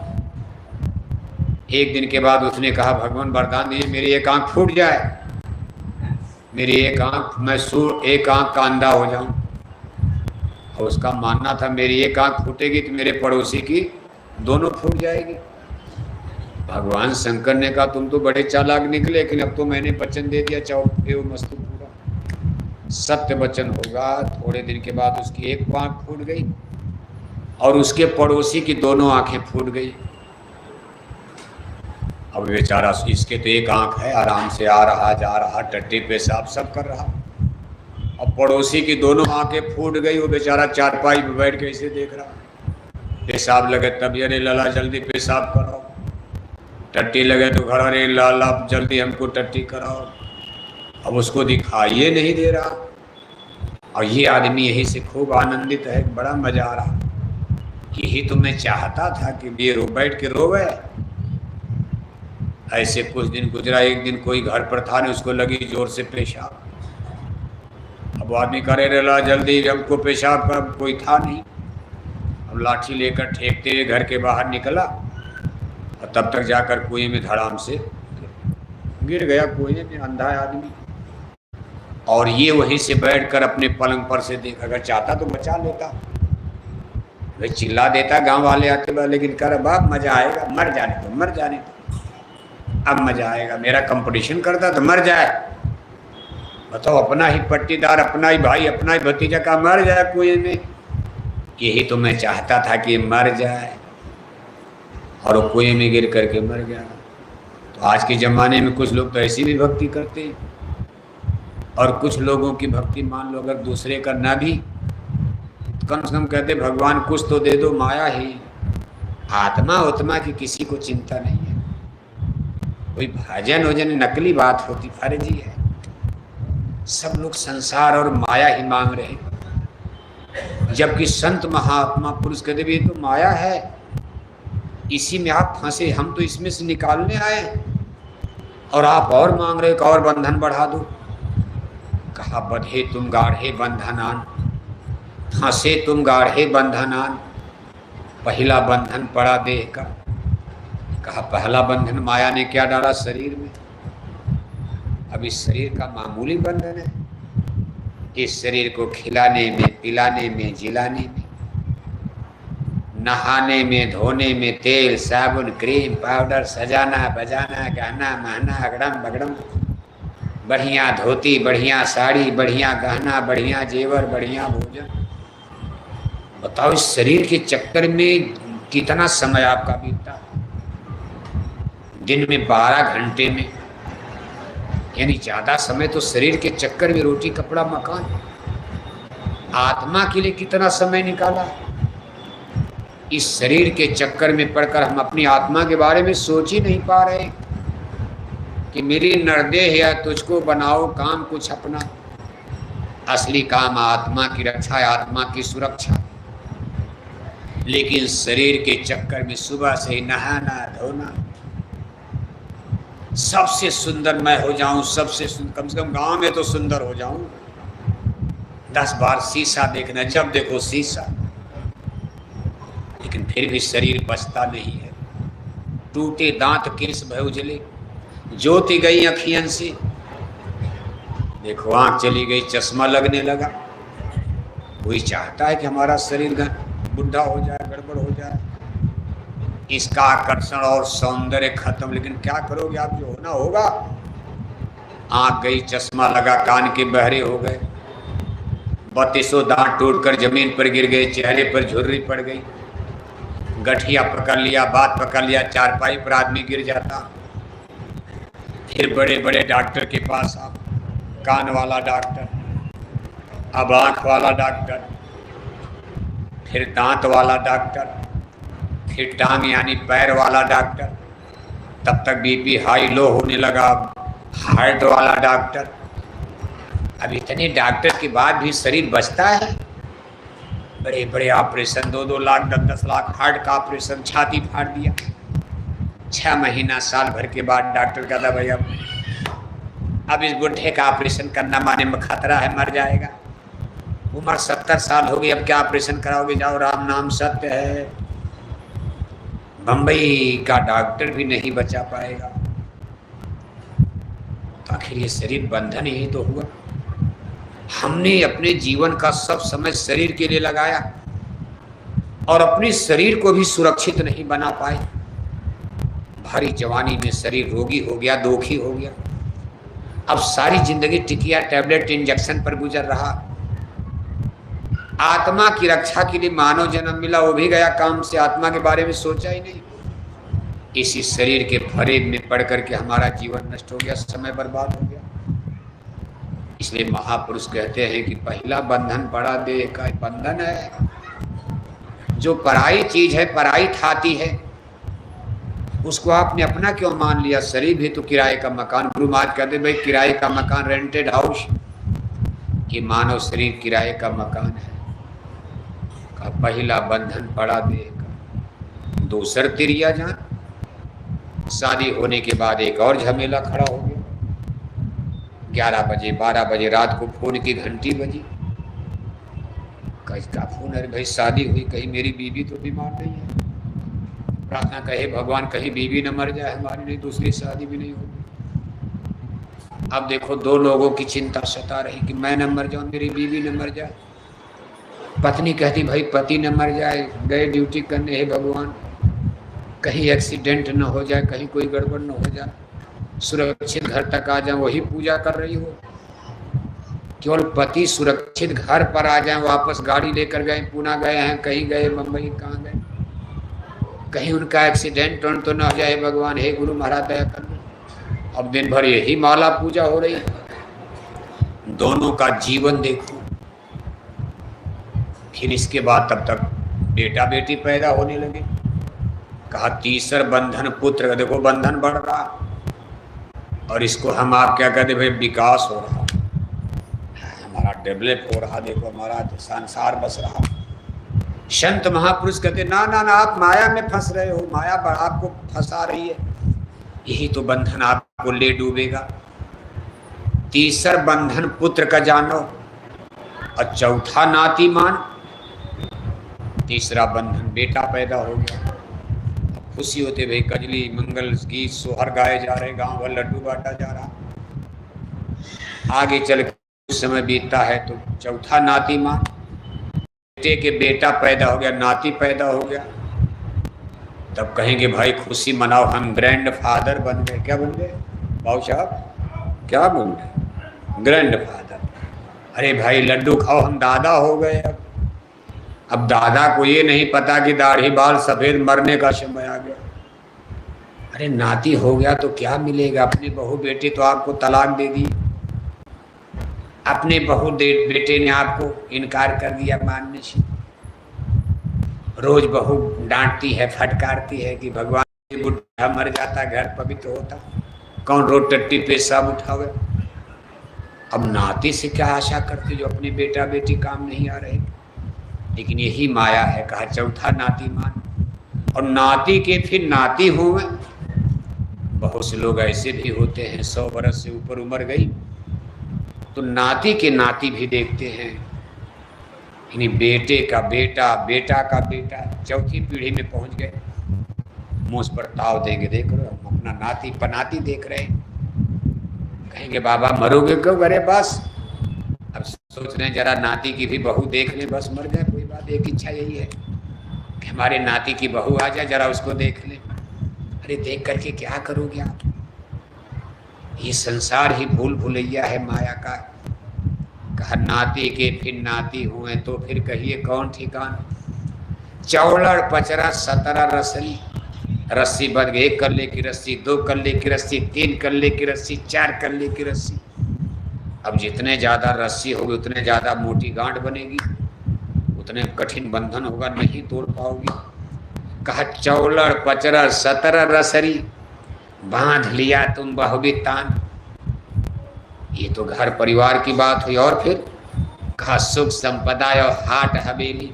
A: एक दिन के बाद उसने कहा भगवान वरदान दीजिए मेरी एक आंख फूट जाए, मेरी एक आंख, मैं एक आंख का अंधा हो जाऊं। और उसका मानना था मेरी एक आंख फूटेगी तो मेरे पड़ोसी की दोनों फूट जाएगी। भगवान शंकर ने कहा तुम तो बड़े चालाक निकले, लेकिन अब तो मैंने वचन दे दिया, चाहो मस्तु पूरा सत्य वचन होगा। थोड़े दिन के बाद उसकी एक आंख फूट गई और उसके पड़ोसी की दोनों आंखें फूट गई। अब बेचारा, इसके तो एक आंख है, आराम से आ रहा जा रहा, टट्टी पेशाब सब कर रहा, और पड़ोसी की दोनों आंखें फूट गई। वो बेचारा चारपाई में बैठ के ऐसे देख रहा। पेशाब लगे तब अरे लाला जल्दी पेशाब कराओ, टट्टी लगे तो घर अरे लाला जल्दी हमको टट्टी कराओ। अब उसको दिखाइए नहीं दे रहा, और ये आदमी यही से खूब आनंदित है, बड़ा मजा आ रहा। यही तो मैं चाहता था कि ये रो बैठ के रोवे। ऐसे कुछ दिन गुजरा। एक दिन कोई घर पर था नहीं, उसको लगी जोर से पेशाब। अब आदमी करे रहा जल्दी, हमको पेशाब का कोई था नहीं। अब लाठी लेकर ठेकते हुए घर के बाहर निकला, और तब तक जाकर कुएं में धड़ाम से गिर गया। कुएं में अंधा आदमी। और ये वहीं से बैठकर अपने पलंग पर से देख, अगर चाहता तो बचा लेता, भाई चिल्ला देता, गांव वाले आते बाद, लेकिन कर बाप मजा आएगा, मर जाने तो मर जाने तो, अब मजा आएगा। मेरा कंपटीशन करता तो मर जाए। बताओ, अपना ही पट्टीदार, अपना ही भाई, अपना ही भतीजा का मर जाए कुएं में। यही तो मैं चाहता था कि मर जाए, और वो कुएं में गिर करके मर गया। तो आज के ज़माने में कुछ लोग तो ऐसी भी भक्ति करते हैं, और कुछ लोगों की भक्ति मान लो अगर दूसरे का ना भी, कम से कम कहते भगवान कुछ तो दे दो, माया ही। आत्मा उत्मा की किसी को चिंता नहीं है। कोई भजन वजन नकली बात होती, फर्जी है। सब लोग संसार और माया ही मांग रहे हैं, जबकि संत महात्मा पुरुष कहते भी ये तो माया है, इसी में आप फंसे, हम तो इसमें से निकालने आए, और आप और मांग रहे, और बंधन बढ़ा दो। कहा बंधे तुम गाढ़े बंधनान, फंसे तुम गाढ़े बंधनान, पहला बंधन पड़ा देह का। कहा पहला बंधन माया ने क्या डाला शरीर में, अब इस शरीर का मामूली बंधन है। इस शरीर को खिलाने में, पिलाने में, जिलाने में, नहाने में, धोने में, तेल साबुन क्रीम पाउडर, सजाना बजाना, गहना महना, अगड़म बगड़म, बढ़िया धोती, बढ़िया साड़ी, बढ़िया गहना, बढ़िया जेवर, बढ़िया भोजन। बताओ इस शरीर के चक्कर में कितना समय आपका बीतता। दिन में 12 घंटे में, यानी ज्यादा समय तो शरीर के चक्कर में, रोटी कपड़ा मकान। आत्मा के लिए कितना समय निकाला। इस शरीर के चक्कर में पड़कर हम अपनी आत्मा के बारे में सोच ही नहीं पा रहे कि मेरी नरदेह या तुझको बनाओ काम कुछ अपना। असली काम आत्मा की रक्षा है, आत्मा की सुरक्षा। लेकिन शरीर के चक्कर में सुबह से ही नहाना धोना, सबसे सुंदर मैं हो जाऊं, सबसे कम से कम गांव में तो सुंदर हो जाऊं। 10 बार शीशा देखना, जब देखो शीशा। लेकिन फिर भी शरीर बचता नहीं है। टूटे दांत केस भय उजले, ज्योति गई अखियन से। देखो आंख चली गई, चश्मा लगने लगा। कोई चाहता है कि हमारा शरीर बुढ़ा हो जाए, गड़बड़ हो जाए, इसका आकर्षण और सौंदर्य खत्म। लेकिन क्या करोगे आप, जो होना होगा। आंख गई, चश्मा लगा, कान के बहरे हो गए, 32 दांत टूटकर जमीन पर गिर गए, चेहरे पर झुर्री पड़ गई, गठिया पकड़ लिया, बात पकड़ लिया, चारपाई पर आदमी गिर जाता। फिर बड़े बड़े डॉक्टर के पास आप, कान वाला डॉक्टर, अब आँख वाला डॉक्टर, फिर दांत वाला डॉक्टर, फिर टांग यानी पैर वाला डॉक्टर। तब तक बीपी हाई लो होने लगा, हार्ट वाला डॉक्टर। अब इतने डॉक्टर के बाद भी शरीर बचता है। बड़े बड़े ऑपरेशन, 2-2 लाख 10-10 लाख, हार्ट का ऑपरेशन, छाती फाड़ दिया। 6 महीना साल भर के बाद डॉक्टर कहता भाई अब इस बुढ़े का ऑपरेशन करना माने में खतरा है, मर जाएगा। उम्र 70 साल हो गई, अब क्या ऑपरेशन कराओगे, जाओ राम नाम सत्य है। बंबई का डॉक्टर भी नहीं बचा पाएगा। तो आखिर ये शरीर बंधन ही तो हुआ। हमने अपने जीवन का सब समय शरीर के लिए लगाया, और अपने शरीर को भी सुरक्षित नहीं बना पाए। भारी जवानी में शरीर रोगी हो गया, दुखी हो गया। अब सारी जिंदगी टिकिया टैबलेट इंजेक्शन पर गुजर रहा। आत्मा की रक्षा के लिए मानव जन्म मिला, वो भी गया काम से, आत्मा के बारे में सोचा ही नहीं। इसी शरीर के फरेब में पड़ करके हमारा जीवन नष्ट हो गया, समय बर्बाद हो गया। इसलिए महापुरुष कहते हैं कि पहला बंधन पड़ा देह का बंधन है। जो पराई चीज है, पराई थाती है, उसको आपने अपना क्यों मान लिया? शरीर भी तो किराए का मकान। गुरु महाराज कहते भाई किराए का मकान, रेंटेड हाउस, ये मानव शरीर किराए का मकान है। का पहला बंधन पड़ा देह का, दूसर तिरिया जान। शादी होने के बाद एक और झमेला खड़ा हो गया। 11 बजे 12 बजे रात को फोन की घंटी बजी। किसका फोन? अरे भाई शादी हुई, कहीं मेरी बीवी तो बीमार नहीं है। प्रार्थना कहे भगवान कहीं बीवी न मर जाए हमारी, नहीं दूसरी शादी भी नहीं होगी। अब देखो 2 लोगों की चिंता सता रही कि मैं न मर जाऊं, मेरी बीवी न मर जाए। पत्नी कहती भाई पति न मर जाए, गए ड्यूटी करने, हे भगवान कहीं एक्सीडेंट न हो जाए, कहीं कोई गड़बड़ न हो जाए, सुरक्षित घर तक आ जाए। वही पूजा कर रही हो। केवल पति सुरक्षित घर पर आ जाए, वापस गाड़ी लेकर गए, पुणे गए हैं, कहीं गए, मुंबई कहाँ गए, कहीं उनका एक्सीडेंट तो न हो जाए भगवान, हे गुरु महाराज दया करना। अब दिन भर यही माला पूजा हो रही। दोनों का जीवन देखो। फिर इसके बाद तब तक बेटा बेटी पैदा होने लगे। कहा तीसर बंधन पुत्र। देखो बंधन बढ़ रहा, और इसको हम आप क्या कहते भाई विकास हो रहा, हमारा डेवलप हो रहा। देखो हमारा संसार बस रहा। संत महापुरुष कहते ना ना ना, आप माया में फंस रहे हो, माया आपको फंसा रही है, यही तो बंधन आपको ले डूबेगा। तीसर बंधन पुत्र का जानो, और चौथा नाती मान। तीसरा बंधन बेटा पैदा हो गया। खुशी होते भाई कजली मंगल गीत सोहर गाए जा रहे, गांव भर लड्डू बांटा जा रहा। आगे चल कुछ समय बीतता है तो चौथा नाती मान, बेटे के बेटा पैदा हो गया, नाती पैदा हो गया। तब कहेंगे भाई खुशी मनाओ, हम ग्रैंड फादर बन गए। क्या बन गए बाबू साहब? क्या बन गए? Grand father. अरे भाई लड्डू खाओ, हम दादा हो गए। अब दादा को ये नहीं पता कि दाढ़ी बाल सफेद, मरने का समय आ गया। अरे नाती हो गया तो क्या मिलेगा? अपने बहू बेटे तो आपको तलाक दे दी, अपने बहू बेटे ने आपको इनकार कर दिया मानने से। रोज बहू डांटती है, फटकारती है कि भगवान बुढ़ा मर जाता, घर पवित्र होता, कौन रोड टट्टी पेशाब उठावे। अब नाती से क्या आशा करती जो अपने बेटा बेटी काम नहीं आ रहे। लेकिन यही माया है। कहा चौथा नाती मान, और नाती के फिर नाती हुए। बहुत से लोग ऐसे भी होते हैं 100 वर्ष से ऊपर उम्र गई तो नाती के नाती भी देखते हैं। यानी बेटे का बेटा, बेटा का बेटा, चौथी पीढ़ी में पहुंच गए। मुझ पर ताव देंगे, देख रहे हो हम अपना नाती पनाती देख रहे हैं। कहेंगे बाबा मरोगे क्यों? अरे बस अब सोच रहे हैं जरा नाती की भी बहू देख लें, बस मर जाए कोई बात। एक इच्छा यही है कि हमारे नाती की बहू आ जाए, जरा उसको देख लें। अरे देख करके क्या करोगे आप? ये संसार ही भूल भुलैया है माया का। कहा नाती के फिर नाती हुए तो फिर कहिए कौन ठिकाना। चौलड़ पचरा 17 रसली, रस्सी बंध गई। 1 कल्ले की रस्सी, 2 कल्ले की रस्सी, 3 कल्ले की रस्सी, 4 कल्ले की रस्सी। अब जितने ज़्यादा रस्सी होगी उतने ज़्यादा मोटी गांठ बनेगी, उतने कठिन बंधन होगा, नहीं तोड़ पाओगी। कहा चौलड़ पचरा 17 रसरी, बांध लिया तुम बहुबी तान। ये तो घर परिवार की बात हुई। और फिर कहा सुख संपदा और हाट हवेली,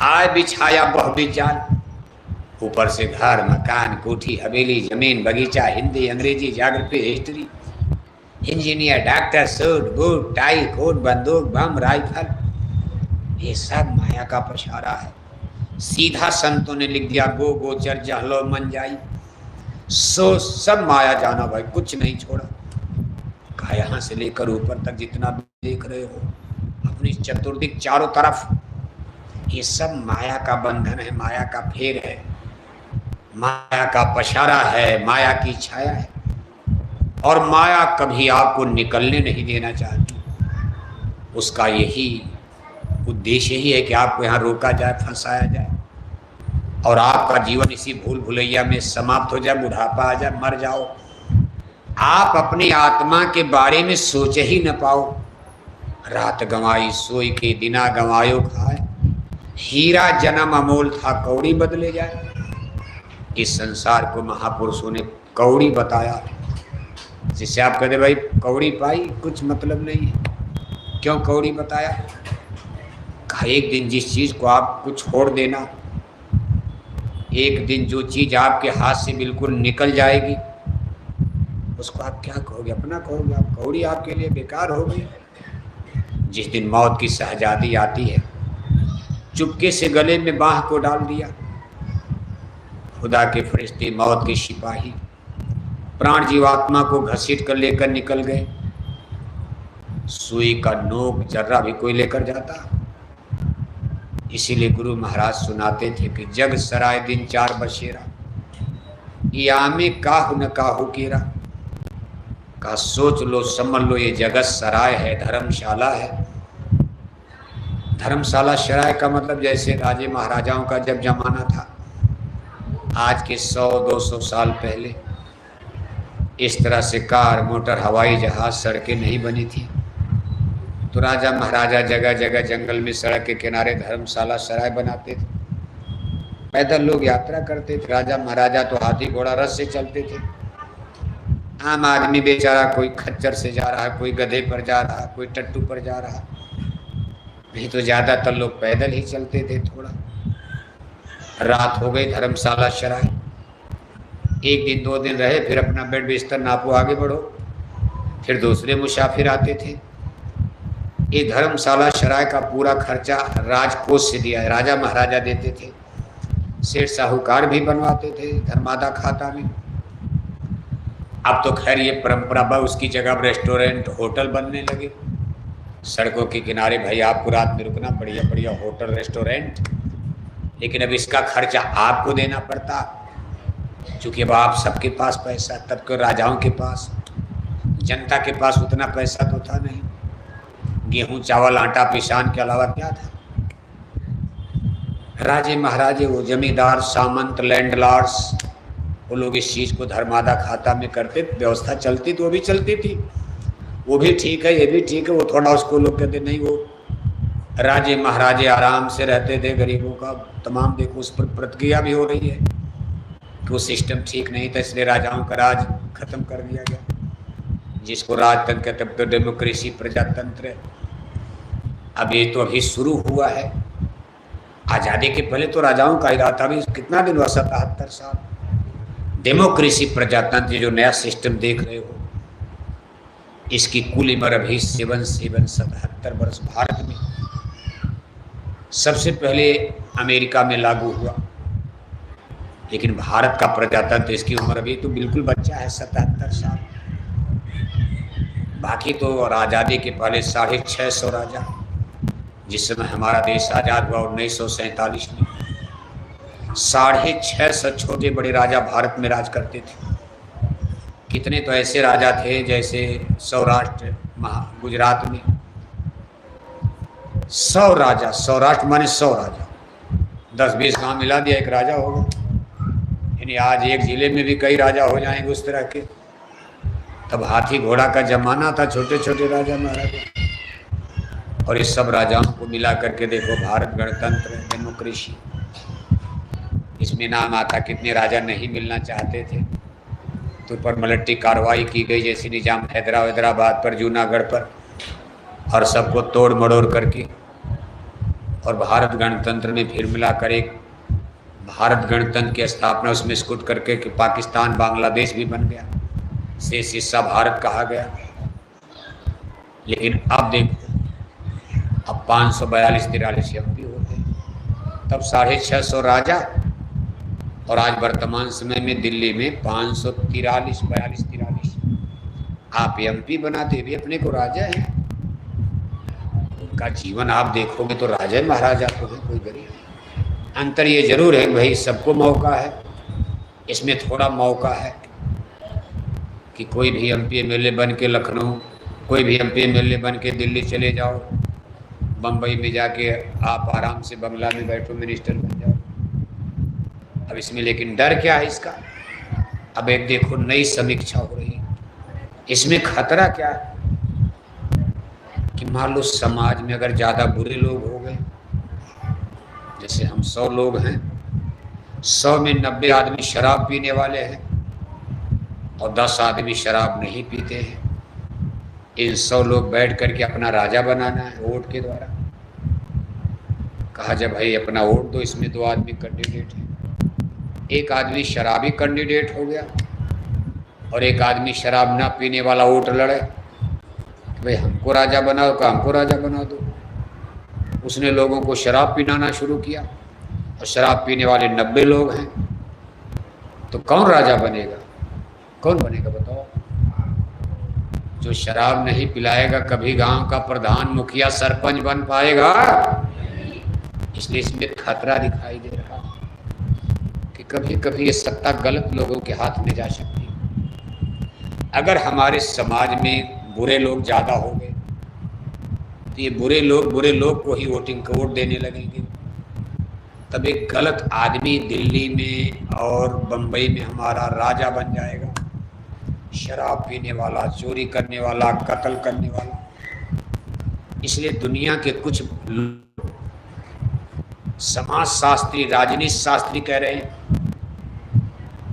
A: आय बिछाया बहुबी जाल। ऊपर से घर मकान कोठी हवेली जमीन बगीचा, हिंदी अंग्रेजी geography history, engineer doctor, suit boot tie coat बंदूक बम राइफल, ये सब माया का पछाड़ा है। सीधा संतों ने लिख दिया गो गोचर जहलो मन जाई। सो सब माया जाना भाई, कुछ नहीं छोड़ा। कहा यहाँ से लेकर ऊपर तक जितना देख रहे हो अपनी चतुर्दिक चारों तरफ, ये सब माया का बंधन है, माया का फेर है, माया का पछाड़ा है, माया की छाया है। और माया कभी आपको निकलने नहीं देना चाहती। उसका यही उद्देश्य ही है कि आपको यहाँ रोका जाए, फंसाया जाए, और आपका जीवन इसी भूल भुलैया में समाप्त हो जाए, बुढ़ापा आ जाए, मर जाओ। आप अपनी आत्मा के बारे में सोच ही न पाओ। रात गंवाई सोई के दिना गंवायो खाए, हीरा जन्म अमोल था कौड़ी बदले जाए। इस संसार को महापुरुषों ने कौड़ी बताया। जिससे आप कहते भाई कौड़ी पाई, कुछ मतलब नहीं है। क्यों कौड़ी बताया? कहा एक दिन जिस चीज़ को आपको छोड़ देना, एक दिन जो चीज़ आपके हाथ से बिल्कुल निकल जाएगी, उसको आप क्या कहोगे? अपना कहोगे? आप कौड़ी आपके लिए बेकार हो गई। जिस दिन मौत की शहजादी आती है, चुपके से गले में बांह को डाल दिया, खुदा के फरिश्ते मौत के सिपाही प्राण जीवात्मा को घसीट कर लेकर निकल गए। सुई का नोक जर्रा भी कोई लेकर जाता। इसीलिए गुरु महाराज सुनाते थे कि जग सराय दिन चार बसेरा, यामे काहू न काहू केरा। का सोच लो समझ लो, ये जगत सराय है, धर्मशाला है। धर्मशाला सराय का मतलब जैसे राजे महाराजाओं का जब जमाना था, आज के 100-200 साल पहले इस तरह से कार, मोटर, हवाई जहाज, सड़कें नहीं बनी थी, तो राजा महाराजा जगह जगह जंगल में सड़क के किनारे धर्मशाला सराय बनाते थे। पैदल लोग यात्रा करते थे। राजा महाराजा तो हाथी घोड़ा रथ से चलते थे। आम आदमी बेचारा कोई खच्चर से जा रहा, कोई गधे पर जा रहा, कोई टट्टू पर जा रहा, नहीं तो ज़्यादातर लोग पैदल ही चलते थे। थोड़ा रात हो गई, धर्मशाला सराय, एक दिन 2 दिन रहे, फिर अपना बेड बिस्तर नापो, आगे बढ़ो। फिर दूसरे मुसाफिर आते थे। ये धर्मशाला सराय का पूरा खर्चा राजकोष से दिया है, राजा महाराजा देते थे। सेठ साहूकार भी बनवाते थे धर्मादा खाता में। अब तो खैर ये परंपरा बा, उसकी जगह रेस्टोरेंट, होटल बनने लगे। सड़कों के किनारे भाई आपको रात में रुकना, बढ़िया बढ़िया होटल, रेस्टोरेंट। लेकिन अब इसका खर्चा आपको देना पड़ता, क्योंकि अब आप सबके पास पैसा, तब के राजाओं के पास, जनता के पास उतना पैसा तो था नहीं। गेहूं, चावल, आटा, पिसान के अलावा क्या था? राजे महाराजे, वो जमींदार, सामंत, लैंडलॉर्ड्स, वो लोग इस चीज़ को धर्मादा खाता में करते। व्यवस्था चलती तो वो भी चलती थी, वो भी ठीक है, ये भी ठीक है। वो थोड़ा उसको लोग कहते नहीं, वो राजे महाराजे आराम से रहते थे, गरीबों का तमाम देखो उस पर प्रतिक्रिया भी हो रही है कि वो सिस्टम ठीक नहीं था, इसलिए राजाओं का राज खत्म कर दिया गया। जिसको राजतंत्र कहते, अब तो डेमोक्रेसी, प्रजातंत्र है। अब ये तो अभी शुरू हुआ है। आज़ादी के पहले तो राजाओं का ही रहा था। अभी कितना दिन हुआ? 77 साल। डेमोक्रेसी, प्रजातंत्र, जो नया सिस्टम देख रहे हो, इसकी कुल उम्र अभी 77 वर्ष। भारत में सबसे पहले अमेरिका में लागू हुआ, लेकिन भारत का प्रजातंत्र, इसकी उम्र अभी तो बिल्कुल बच्चा है, 77 साल। बाकी तो आज़ादी के पहले 650 राजा, जिस समय हमारा देश आज़ाद हुआ 1947 में, 650 छोटे बड़े राजा भारत में राज करते थे। कितने तो ऐसे राजा थे जैसे सौराष्ट्र, गुजरात में 100 राजा, सौराष्ट्र माने 100 राजा, 10-20 गांव मिला दिया एक राजा होगा। यानी आज एक जिले में भी कई राजा हो जाएंगे उस तरह के। तब हाथी घोड़ा का जमाना था, छोटे छोटे राजा महाराजा। और इस सब राजाओं को मिला करके देखो, भारत गणतंत्र, डेमोक्रेसी, इसमें नाम आता। कितने राजा नहीं मिलना चाहते थे, तो पर मलट्टी कार्रवाई की गई, जैसे निजाम हैदराबाद पर, जूनागढ़ पर, और सबको तोड़ मड़ोड़ करके, और भारत गणतंत्र में फिर मिलाकर एक भारत गणतंत्र की स्थापना उसमें स्कूट करके कि पाकिस्तान, बांग्लादेश भी बन गया, शेष हिस्सा भारत कहा गया। लेकिन अब देखो, अब 542-43 एमपी होते, तब 650 राजा, और आज वर्तमान समय में दिल्ली में 543 आप एमपी बनाते भी अपने को राजा है। उनका जीवन आप देखोगे तो राजा महाराजा तो है, कोई गरीब। अंतर ये जरूर है भाई, सबको मौका है, इसमें थोड़ा मौका है कि कोई भी एमपी एमएलए बन के लखनऊ, कोई भी एमपी एमएलए बन के दिल्ली चले जाओ, बम्बई में जाके आप आराम से बंगला में बैठो, मिनिस्टर बन जाओ। अब इसमें लेकिन डर क्या है इसका? अब एक देखो नई समीक्षा हो रही है, इसमें खतरा क्या है कि मान लो समाज में अगर ज़्यादा बुरे लोग हो गए, जैसे हम 100 लोग हैं, 100 में 90 आदमी शराब पीने वाले हैं और 10 आदमी शराब नहीं पीते हैं। इन 100 लोग बैठ करके अपना राजा बनाना है वोट के द्वारा। कहा जब भाई अपना वोट दो, इसमें 2 आदमी कैंडिडेट हैं, एक आदमी शराबी कैंडिडेट हो गया और एक आदमी शराब ना पीने वाला वोट लड़े, भाई हमको राजा बनाओ का हमको राजा बना दो। उसने लोगों को शराब पिलाना शुरू किया और शराब पीने वाले 90 लोग हैं, तो कौन राजा बनेगा? कौन बनेगा बताओ? जो शराब नहीं पिलाएगा कभी गांव का प्रधान, मुखिया, सरपंच बन पाएगा? इसलिए इसमें खतरा दिखाई दे रहा कि कभी कभी ये सत्ता गलत लोगों के हाथ में जा सकती है। अगर हमारे समाज में बुरे लोग ज़्यादा हो गए तो ये बुरे लोग को ही वोट देने लगेंगे। तब एक गलत आदमी दिल्ली में और बम्बई में हमारा राजा बन जाएगा, शराब पीने वाला, चोरी करने वाला, कत्ल करने वाला। इसलिए दुनिया के कुछ समाज शास्त्री, राजनीति शास्त्री कह रहे हैं,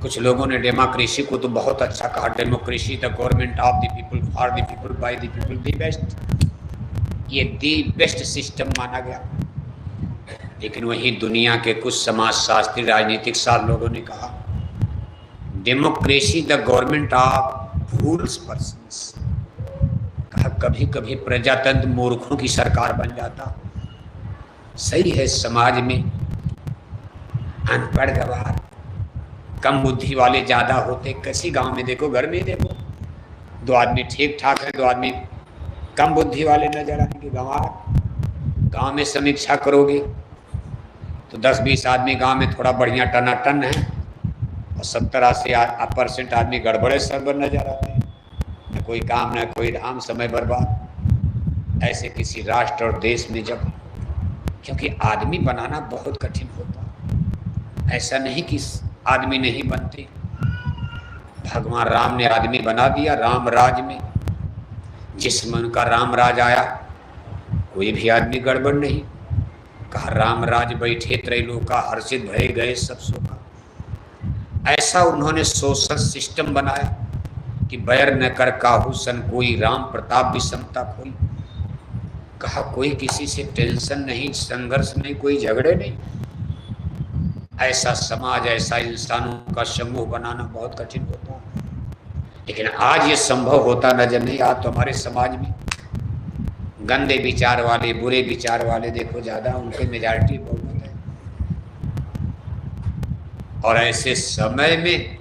A: कुछ लोगों ने डेमोक्रेसी को तो बहुत अच्छा कहा, democracy the government of the people, for the people, by the people, the best. ये दी बेस्ट सिस्टम माना गया। लेकिन वहीं दुनिया के कुछ समाज शास्त्री, राजनीतिक शास्त्र लोगों ने कहा democracy the government of fools persons. कहा कभी कभी प्रजातंत्र मूर्खों की सरकार बन जाता। सही है, समाज में अनपढ़ गवार, कम बुद्धि वाले ज़्यादा होते। किसी गांव में देखो, घर में देखो, 2 आदमी ठीक ठाक है, 2 आदमी कम बुद्धि वाले नजर आएंगे गंवार। गांव में समीक्षा करोगे तो 10-20 आदमी गांव में थोड़ा बढ़िया टनाटन है और 70-80% आदमी गड़बड़े सरबर नजर आते हैं। न कोई काम न कोई धाम, समय बर्बाद। ऐसे किसी राष्ट्र और देश में जब, क्योंकि आदमी बनाना बहुत कठिन होता, ऐसा नहीं कि आदमी नहीं बनते। भगवान राम ने आदमी बना दिया राम राज में। जिस मन का राम राज आया, कोई भी आदमी गड़बड़ नहीं। कहा राम राज बैठे त्रैलोका, हर्षित भय गए सब सोका। ऐसा उन्होंने सोशल सिस्टम बनाया कि बैर न कर काहू सन कोई, राम प्रताप विषमता कोई। कहा कोई किसी से टेंशन नहीं, संघर्ष नहीं, कोई झगड़े नहीं। ऐसा समाज, ऐसा इंसानों का समूह बनाना बहुत कठिन होता है। लेकिन आज ये संभव होता नजर नहीं। आज तो हमारे समाज में गंदे विचार वाले, बुरे विचार वाले देखो ज़्यादा, उनके मेजॉरिटी बहुमत है। और ऐसे समय में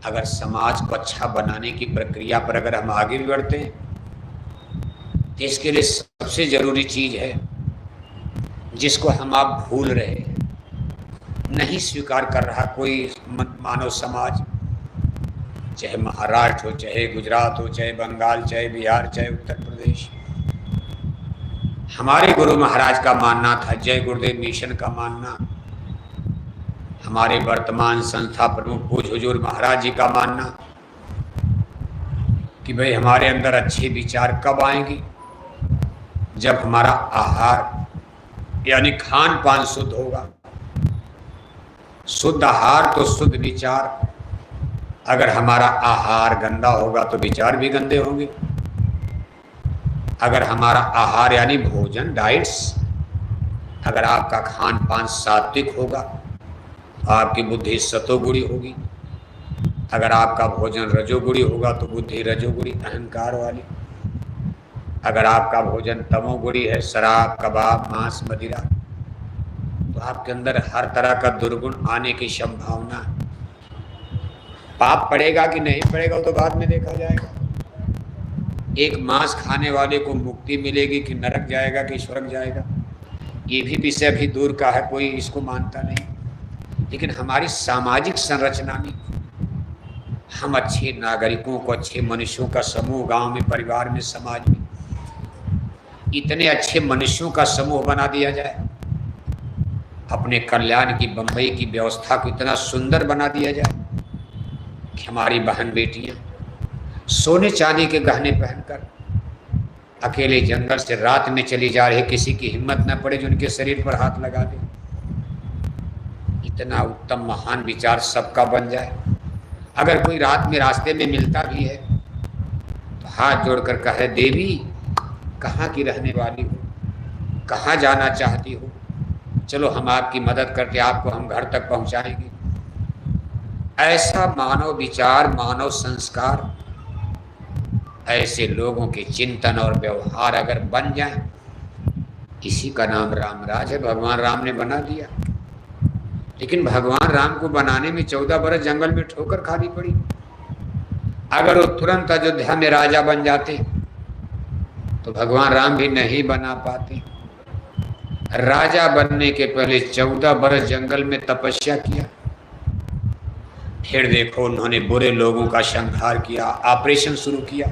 A: अगर समाज को अच्छा बनाने की प्रक्रिया पर अगर हम आगे भी बढ़ते हैं तो इसके लिए सबसे ज़रूरी चीज़ है जिसको हम आप भूल रहे हैं, नहीं स्वीकार कर रहा कोई मानव समाज, चाहे महाराष्ट्र हो, चाहे गुजरात हो, चाहे बंगाल, चाहे बिहार, चाहे उत्तर प्रदेश। हमारे गुरु महाराज का मानना था, जय गुरुदेव मिशन का मानना, हमारे वर्तमान संस्था प्रमुख पूज्य हुजूर महाराज जी का मानना कि भाई हमारे अंदर अच्छे विचार कब आएंगे? जब हमारा आहार यानी खान पान शुद्ध होगा। शुद्ध आहार तो शुद्ध विचार। अगर हमारा आहार गंदा होगा तो विचार भी गंदे होंगे। अगर हमारा आहार यानी भोजन, डाइट्स, अगर आपका खान पान सात्विक होगा तो आपकी बुद्धि सतोगुणी होगी। अगर आपका भोजन रजोगुणी होगा तो बुद्धि रजोगुणी, अहंकार वाली। अगर आपका भोजन तमोगुणी है, शराब, कबाब, मांस, मदिरा, तो आपके अंदर हर तरह का दुर्गुण आने की संभावना है। पाप पड़ेगा कि नहीं पड़ेगा वो तो बाद में देखा जाएगा। एक मांस खाने वाले को मुक्ति मिलेगी कि नरक जाएगा कि स्वर्ग जाएगा, ये भी विषय अभी दूर का है, कोई इसको मानता नहीं। लेकिन हमारी सामाजिक संरचना में हम अच्छे नागरिकों को, अच्छे मनुष्यों का समूह, गांव में, परिवार में, समाज में इतने अच्छे मनुष्यों का समूह बना दिया जाए, अपने कल्याण की बम्बई की व्यवस्था को इतना सुंदर बना दिया जाए कि हमारी बहन बेटियां सोने चांदी के गहने पहनकर अकेले जंगल से रात में चली जा रही, किसी की हिम्मत न पड़े जो उनके शरीर पर हाथ लगा दे। इतना उत्तम महान विचार सबका बन जाए। अगर कोई रात में रास्ते में मिलता भी है तो हाथ जोड़कर कहे, देवी कहाँ की रहने वाली हो, कहाँ जाना चाहती हो, चलो हम आपकी मदद करके आपको हम घर तक पहुँचाएंगे। ऐसा मानव विचार, मानव संस्कार, ऐसे लोगों के चिंतन और व्यवहार अगर बन जाए, इसी का नाम रामराज है। भगवान राम ने बना दिया, लेकिन भगवान राम को बनाने में 14 बरस जंगल में ठोकर खानी पड़ी। अगर वो तुरंत अयोध्या में राजा बन जाते तो भगवान राम भी नहीं बना पाते। राजा बनने के पहले 14 बरस जंगल में तपस्या किया, फिर देखो उन्होंने बुरे लोगों का संहार किया, ऑपरेशन शुरू किया।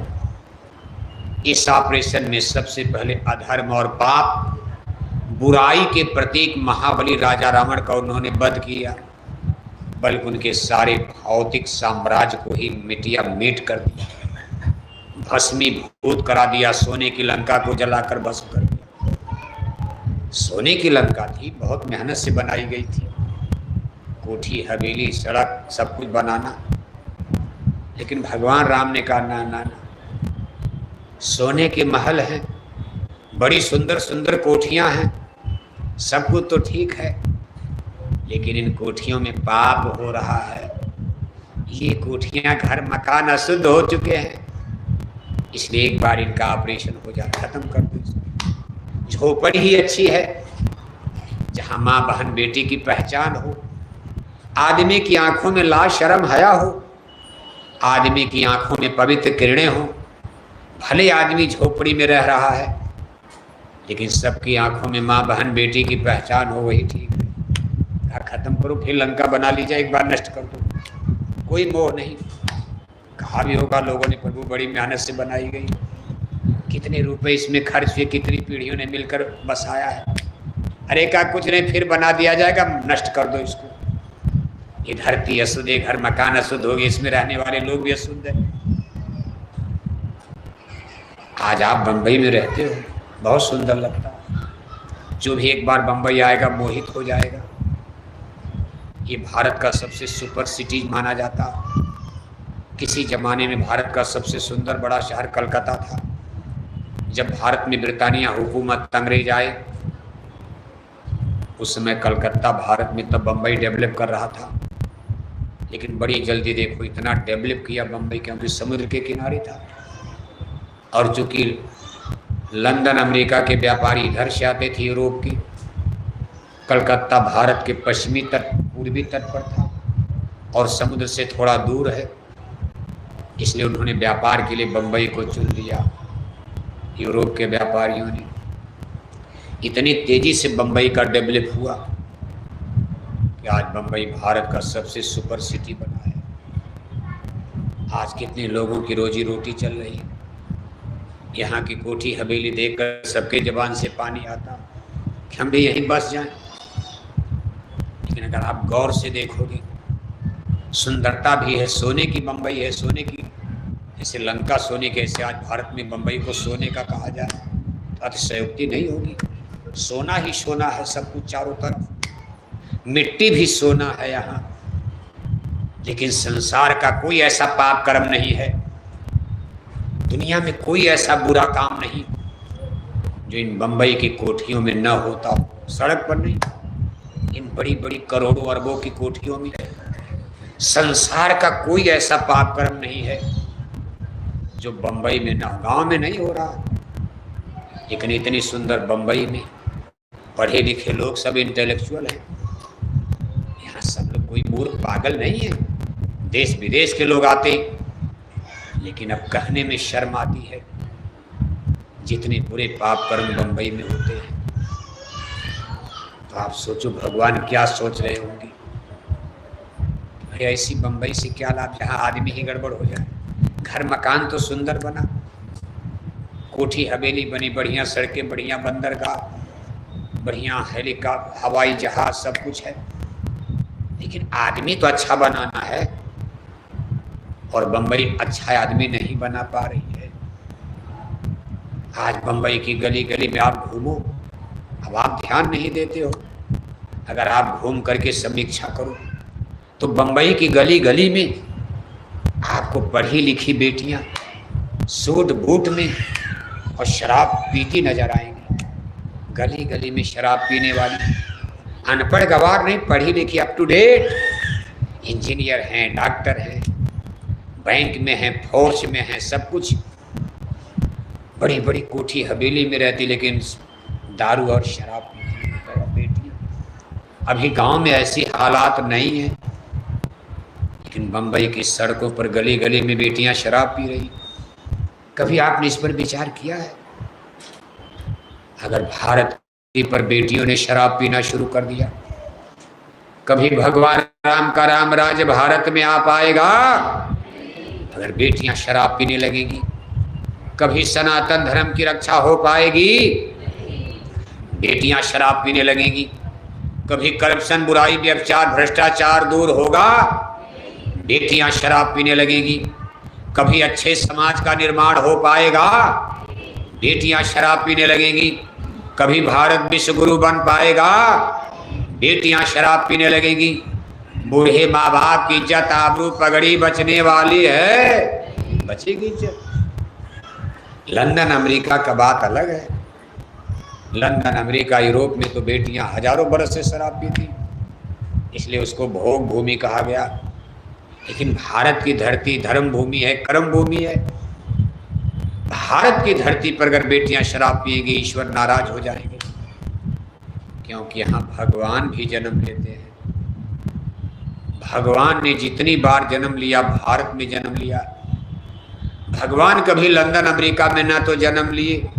A: इस ऑपरेशन में सबसे पहले अधर्म और पाप, बुराई के प्रतीक महाबली राजा रावण का उन्होंने वध किया, बल्कि उनके सारे भौतिक साम्राज्य को ही मिटिया मीट कर दिया, भस्मीभूत करा दिया। सोने की लंका को जलाकर भस्म कर दिया। सोने की लंका थी, बहुत मेहनत से बनाई गई थी, कोठी, हवेली, सड़क, सब कुछ बनाना। लेकिन भगवान राम ने कहा, ना ना ना, सोने के महल हैं, बड़ी सुंदर सुंदर कोठियां हैं, सब कुछ तो ठीक है, लेकिन इन कोठियों में पाप हो रहा है। ये कोठियां, घर मकान अशुद्ध हो चुके हैं, इसलिए एक बार इनका ऑपरेशन हो जाए, खत्म कर दो इसको। झोपड़ी ही अच्छी है, जहां माँ बहन बेटी की पहचान हो, आदमी की आंखों में लाज शर्म हया हो, आदमी की आंखों में पवित्र किरणें हो। भले आदमी झोपड़ी में रह रहा है, लेकिन सबकी आंखों में माँ बहन बेटी की पहचान हो, वही ठीक है। खत्म करो, फिर लंका बना लीजिए, एक बार नष्ट कर दो, कोई मोह नहीं। कहा भी होगा लोगों ने, प्रभु बड़ी मेहनत से बनाई गई, कितने रुपए इसमें खर्च हुए, कितनी पीढ़ियों ने मिलकर बसाया है। अरे का कुछ नहीं, फिर बना दिया जाएगा, नष्ट कर दो इसको। ये धरती अशुद्ध है, घर मकान अशुद्ध हो गए, इसमें रहने वाले लोग भी अशुद्ध है। आज आप बंबई में रहते हो, बहुत सुंदर लगता है, जो भी एक बार बंबई आएगा मोहित हो जाएगा। ये भारत का सबसे सुपर सिटी माना जाता। किसी जमाने में भारत का सबसे सुंदर बड़ा शहर कलकत्ता था। जब भारत में ब्रिटानिया हुकूमत, अंग्रेज आए, उस समय कलकत्ता भारत में, तब बम्बई डेवलप कर रहा था। लेकिन बड़ी जल्दी देखो इतना डेवलप किया बम्बई, क्योंकि समुद्र के किनारे था। और चूंकि लंदन अमेरिका के व्यापारी इधर से आते थे यूरोप की, कलकत्ता भारत के पश्चिमी तट, पूर्वी तट पर था और समुद्र से थोड़ा दूर है, इसलिए उन्होंने व्यापार के लिए बम्बई को चुन लिया। यूरोप के व्यापारियों ने, इतनी तेजी से बम्बई का डेवलप हुआ कि आज बम्बई भारत का सबसे सुपर सिटी बना है। आज कितने लोगों की रोजी रोटी चल रही है। यहाँ की कोठी हवेली देखकर सबके जबान से पानी आता कि हम भी यहीं बस जाएं। लेकिन अगर आप गौर से देखोगे, सुंदरता भी है, सोने की बम्बई है, सोने की, जैसे लंका सोने के, ऐसे आज भारत में बम्बई को सोने का कहा जाए तो अतिशयोक्ति नहीं होगी। सोना ही सोना है सब कुछ चारों तरफ, मिट्टी भी सोना है यहाँ। लेकिन संसार का कोई ऐसा पाप कर्म नहीं है, दुनिया में कोई ऐसा बुरा काम नहीं जो इन बम्बई की कोठियों में न होता हो। सड़क पर नहीं, इन बड़ी बड़ी करोड़ों अरबों की कोठियों में संसार का कोई ऐसा पाप कर्म नहीं है जो बम्बई में ना, गांव में नहीं हो रहा। लेकिन इतनी सुंदर बम्बई में पढ़े लिखे लोग सब इंटेलेक्चुअल हैं। यहाँ सब लोग कोई मूर्ख पागल नहीं है, देश विदेश के लोग आते, लेकिन अब कहने में शर्म आती है जितने बुरे पाप कर्म बम्बई में होते हैं। तो आप सोचो भगवान क्या सोच रहे होंगे। भाई ऐसी बम्बई से क्या लाभ जहाँ आदमी ही गड़बड़ हो जाए। घर मकान तो सुंदर बना, कोठी हवेली बनी, बढ़िया सड़कें, बढ़िया बंदरगाह, बढ़िया हेलीकॉप्टर, हवाई जहाज, सब कुछ है, लेकिन आदमी तो अच्छा बनाना है। और बम्बई अच्छा आदमी नहीं बना पा रही है। आज बम्बई की गली गली में आप घूमो, अब आप ध्यान नहीं देते हो। अगर आप घूम करके समीक्षा करो तो बंबई की गली गली में आपको पढ़ी लिखी बेटियां सूट बूट में और शराब पीती नजर आएंगी। गली गली में शराब पीने वाली, अनपढ़ गवार नहीं, पढ़ी लिखी अप टू डेट, इंजीनियर हैं, डॉक्टर हैं, बैंक में हैं, फौज में हैं, सब कुछ, बड़ी बड़ी कोठी हवेली में रहती, लेकिन दारू और शराब पीती बेटियां। अभी गांव में ऐसी हालात नहीं है, लेकिन बंबई की सड़कों पर गली गली में बेटियां शराब पी रही। कभी आपने इस पर विचार किया है? अगर भारत पर बेटियों ने शराब पीना शुरू कर दिया, कभी भगवान राम का राम राज्य भारत में आ पाएगा? अगर बेटियां शराब पीने लगेंगी, कभी सनातन धर्म की रक्षा हो पाएगी? बेटियां शराब पीने लगेंगी, कभी करप्शन, बुराई, व्यभिचार, भ्रष्टाचार दूर होगा? बेटियां शराब पीने लगेंगी, कभी अच्छे समाज का निर्माण हो पाएगा? बेटियां शराब पीने लगेंगी, कभी भारत विश्व गुरु बन पाएगा? बेटियां शराब पीने लगेंगी, बूढ़े माँ बाप की इज्जत आबरू पगड़ी बचने वाली है, बचेगी इज्जत। लंदन अमेरिका का बात अलग है। लंदन अमेरिका यूरोप में तो बेटियां हजारों बरस से शराब पीती, इसलिए उसको भोग भूमि कहा गया। लेकिन भारत की धरती धर्म भूमि है, कर्म भूमि है। भारत की धरती पर अगर बेटियां शराब पिएंगी, ईश्वर नाराज हो जाएंगे, क्योंकि यहाँ भगवान भी जन्म लेते हैं। भगवान ने जितनी बार जन्म लिया, भारत में जन्म लिया। भगवान कभी लंदन अमेरिका में ना तो जन्म लिए,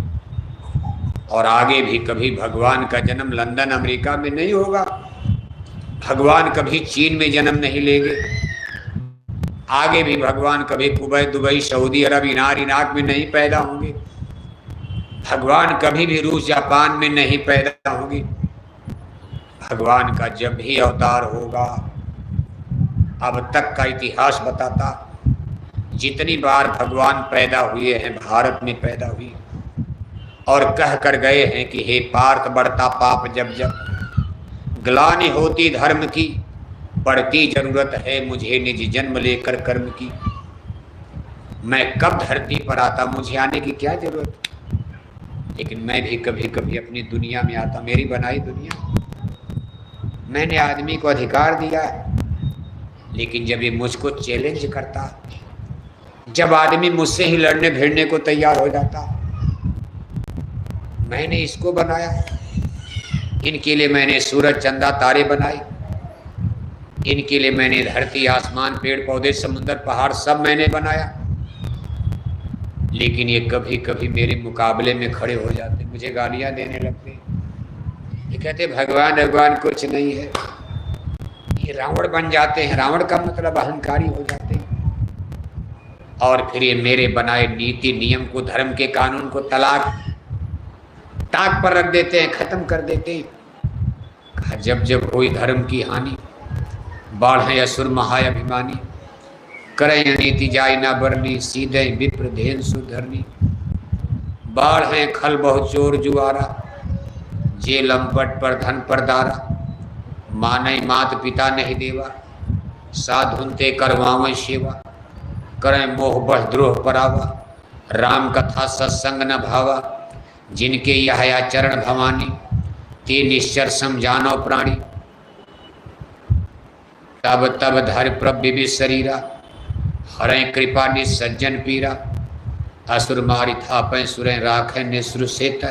A: और आगे भी कभी भगवान का जन्म लंदन अमेरिका में नहीं होगा। भगवान कभी चीन में जन्म नहीं लेंगे, आगे भी भगवान कभी कुवैत, दुबई, सऊदी अरब, इराक में नहीं पैदा होंगे। भगवान कभी भी रूस, जापान में नहीं पैदा होंगे। भगवान का जब भी अवतार होगा, अब तक का इतिहास बताता, जितनी बार भगवान पैदा हुए हैं, भारत में पैदा हुए, और कह कर गए हैं कि हे पार्थ, बढ़ता पाप जब जब, ग्लानि होती धर्म की, पड़ती जरूरत है मुझे निज जन्म लेकर कर्म की। मैं कब धरती पर आता, मुझे आने की क्या जरूरत, लेकिन मैं भी कभी कभी अपनी दुनिया में आता, मेरी बनाई दुनिया। मैंने आदमी को अधिकार दिया, लेकिन जब ये मुझको चैलेंज करता, जब आदमी मुझसे ही लड़ने भिड़ने को तैयार हो जाता, मैंने इसको बनाया, इनके लिए मैंने सूरज, चंदा, तारे बनाए, इनके लिए मैंने धरती, आसमान, पेड़ पौधे, समुद्र, पहाड़ सब मैंने बनाया। लेकिन ये कभी कभी मेरे मुकाबले में खड़े हो जाते, मुझे गालियां देने लगते, ये कहते भगवान कुछ नहीं है। ये रावण बन जाते हैं, रावण का मतलब अहंकारी हो जाते हैं, और फिर ये मेरे बनाए नीति नियम को, धर्म के कानून को ताक पर रख देते हैं, खत्म कर देते हैं। कहा जब जब कोई धर्म की हानि, बाढ़ असुर महाअभिमानी, करें अनीति जाय ना बरनी, सीधे विप्र धेन सुधरनी। बाढ़ है खल बहुत चोर जुआरा, जे लंपट पर धन परदारा, मानय मात पिता नहीं देवा, साधुनते करवावें सेवा, करें मोह बढ़ द्रोह परावा, राम कथा सत्संग न भावा, जिनके यह चरण भवानी, ते निश्चर समझानो प्राणी। तब तब धर प्रभ विविध शरीरा, हरें कृपा निसज्जन पीरा, असुर मारि थापै सुरें राखें निसुर सेत,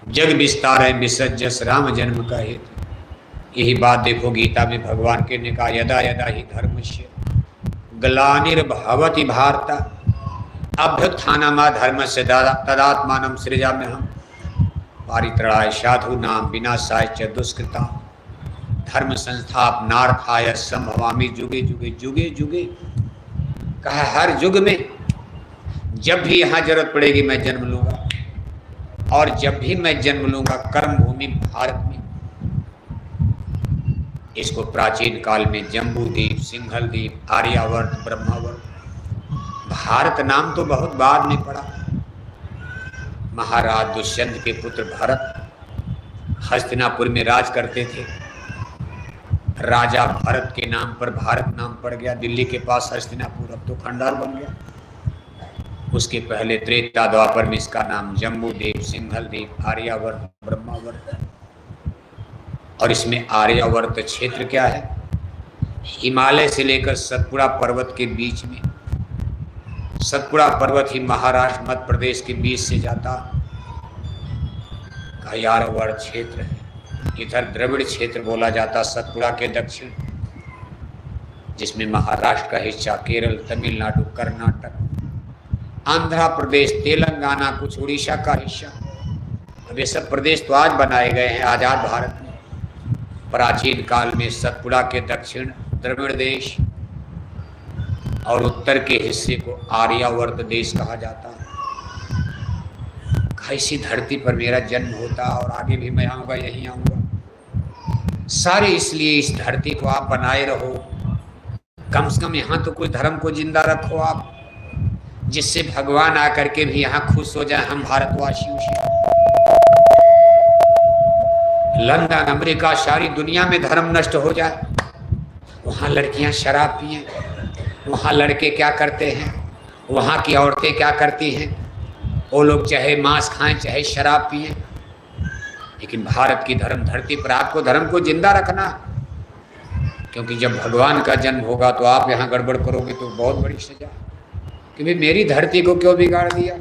A: जग विस्तार विसज्जस राम जन्म का हेतु। यही बात देखो गीता में भगवान के ने कहा, यदा यदा ही धर्मस्य ग्लानिर्भवति भारत, अभ्युत्थानमा धर्मस्य तदात्मानं सृजाम्यहम्, पारित्राणाय साधूनां विनाशाय च दुष्कृतां, धर्म संस्थापनार्थाय संभवामि जुगे जुगे। जुगे जुगे कहा हर युग में जब भी यहाँ जरूरत पड़ेगी मैं जन्म लूंगा, और जब भी मैं जन्म लूंगा कर्म भूमि भारत में। इसको प्राचीन काल में जम्बूद्वीप, सिंघलद्वीप, आर्यावर्त, ब्रह्मावर्त, भारत नाम तो बहुत बाद में पड़ा। महाराज दुष्यंत के पुत्र भरत हस्तिनापुर में राज करते थे। राजा भारत के नाम पर भारत नाम पड़ गया। दिल्ली के पास हस्तिनापुर अब तो खंडार बन गया। उसके पहले त्रेता द्वापर में इसका नाम जम्बूद्वीप, सिंहलद्वीप, आर्यावर्त, ब्रह्मावर्त। और इसमें आर्यावर्त क्षेत्र क्या है? हिमालय से लेकर सतपुड़ा पर्वत के बीच में। सतपुड़ा पर्वत ही महाराष्ट्र मध्य प्रदेश के बीच से जाता आर्यावर्त क्षेत्र है। इधर द्रविड़ क्षेत्र बोला जाता सतपुड़ा के दक्षिण, जिसमें महाराष्ट्र का हिस्सा, केरल, तमिलनाडु, कर्नाटक, आंध्र प्रदेश, तेलंगाना, कुछ उड़ीसा का हिस्सा। अब ये सब प्रदेश तो आज बनाए गए हैं आजाद भारत में। प्राचीन काल में सतपुड़ा के दक्षिण द्रविड़ देश और उत्तर के हिस्से को आर्यावर्त देश कहा जाता। इसी धरती पर मेरा जन्म होता और आगे भी मैं आऊँगा, यहीं आऊँगा। सारे इसलिए इस धरती को आप बनाए रहो, कम से कम यहाँ तो कोई धर्म को जिंदा रखो आप, जिससे भगवान आकर के भी यहाँ खुश हो जाए हम भारतवासियों से। लंदन, अमेरिका, सारी दुनिया में धर्म नष्ट हो जाए, वहाँ लड़कियाँ शराब पिए, वहाँ लड़के क्या करते हैं, वहाँ की औरतें क्या करती हैं, वो लोग चाहे मांस खाएं चाहे शराब पिए। लेकिन भारत की धर्म धरती पर आपको धर्म को जिंदा रखना, क्योंकि जब भगवान का जन्म होगा तो आप यहाँ गड़बड़ करोगे तो बहुत बड़ी सजा। कि भाई मेरी धरती को क्यों बिगाड़ दिया?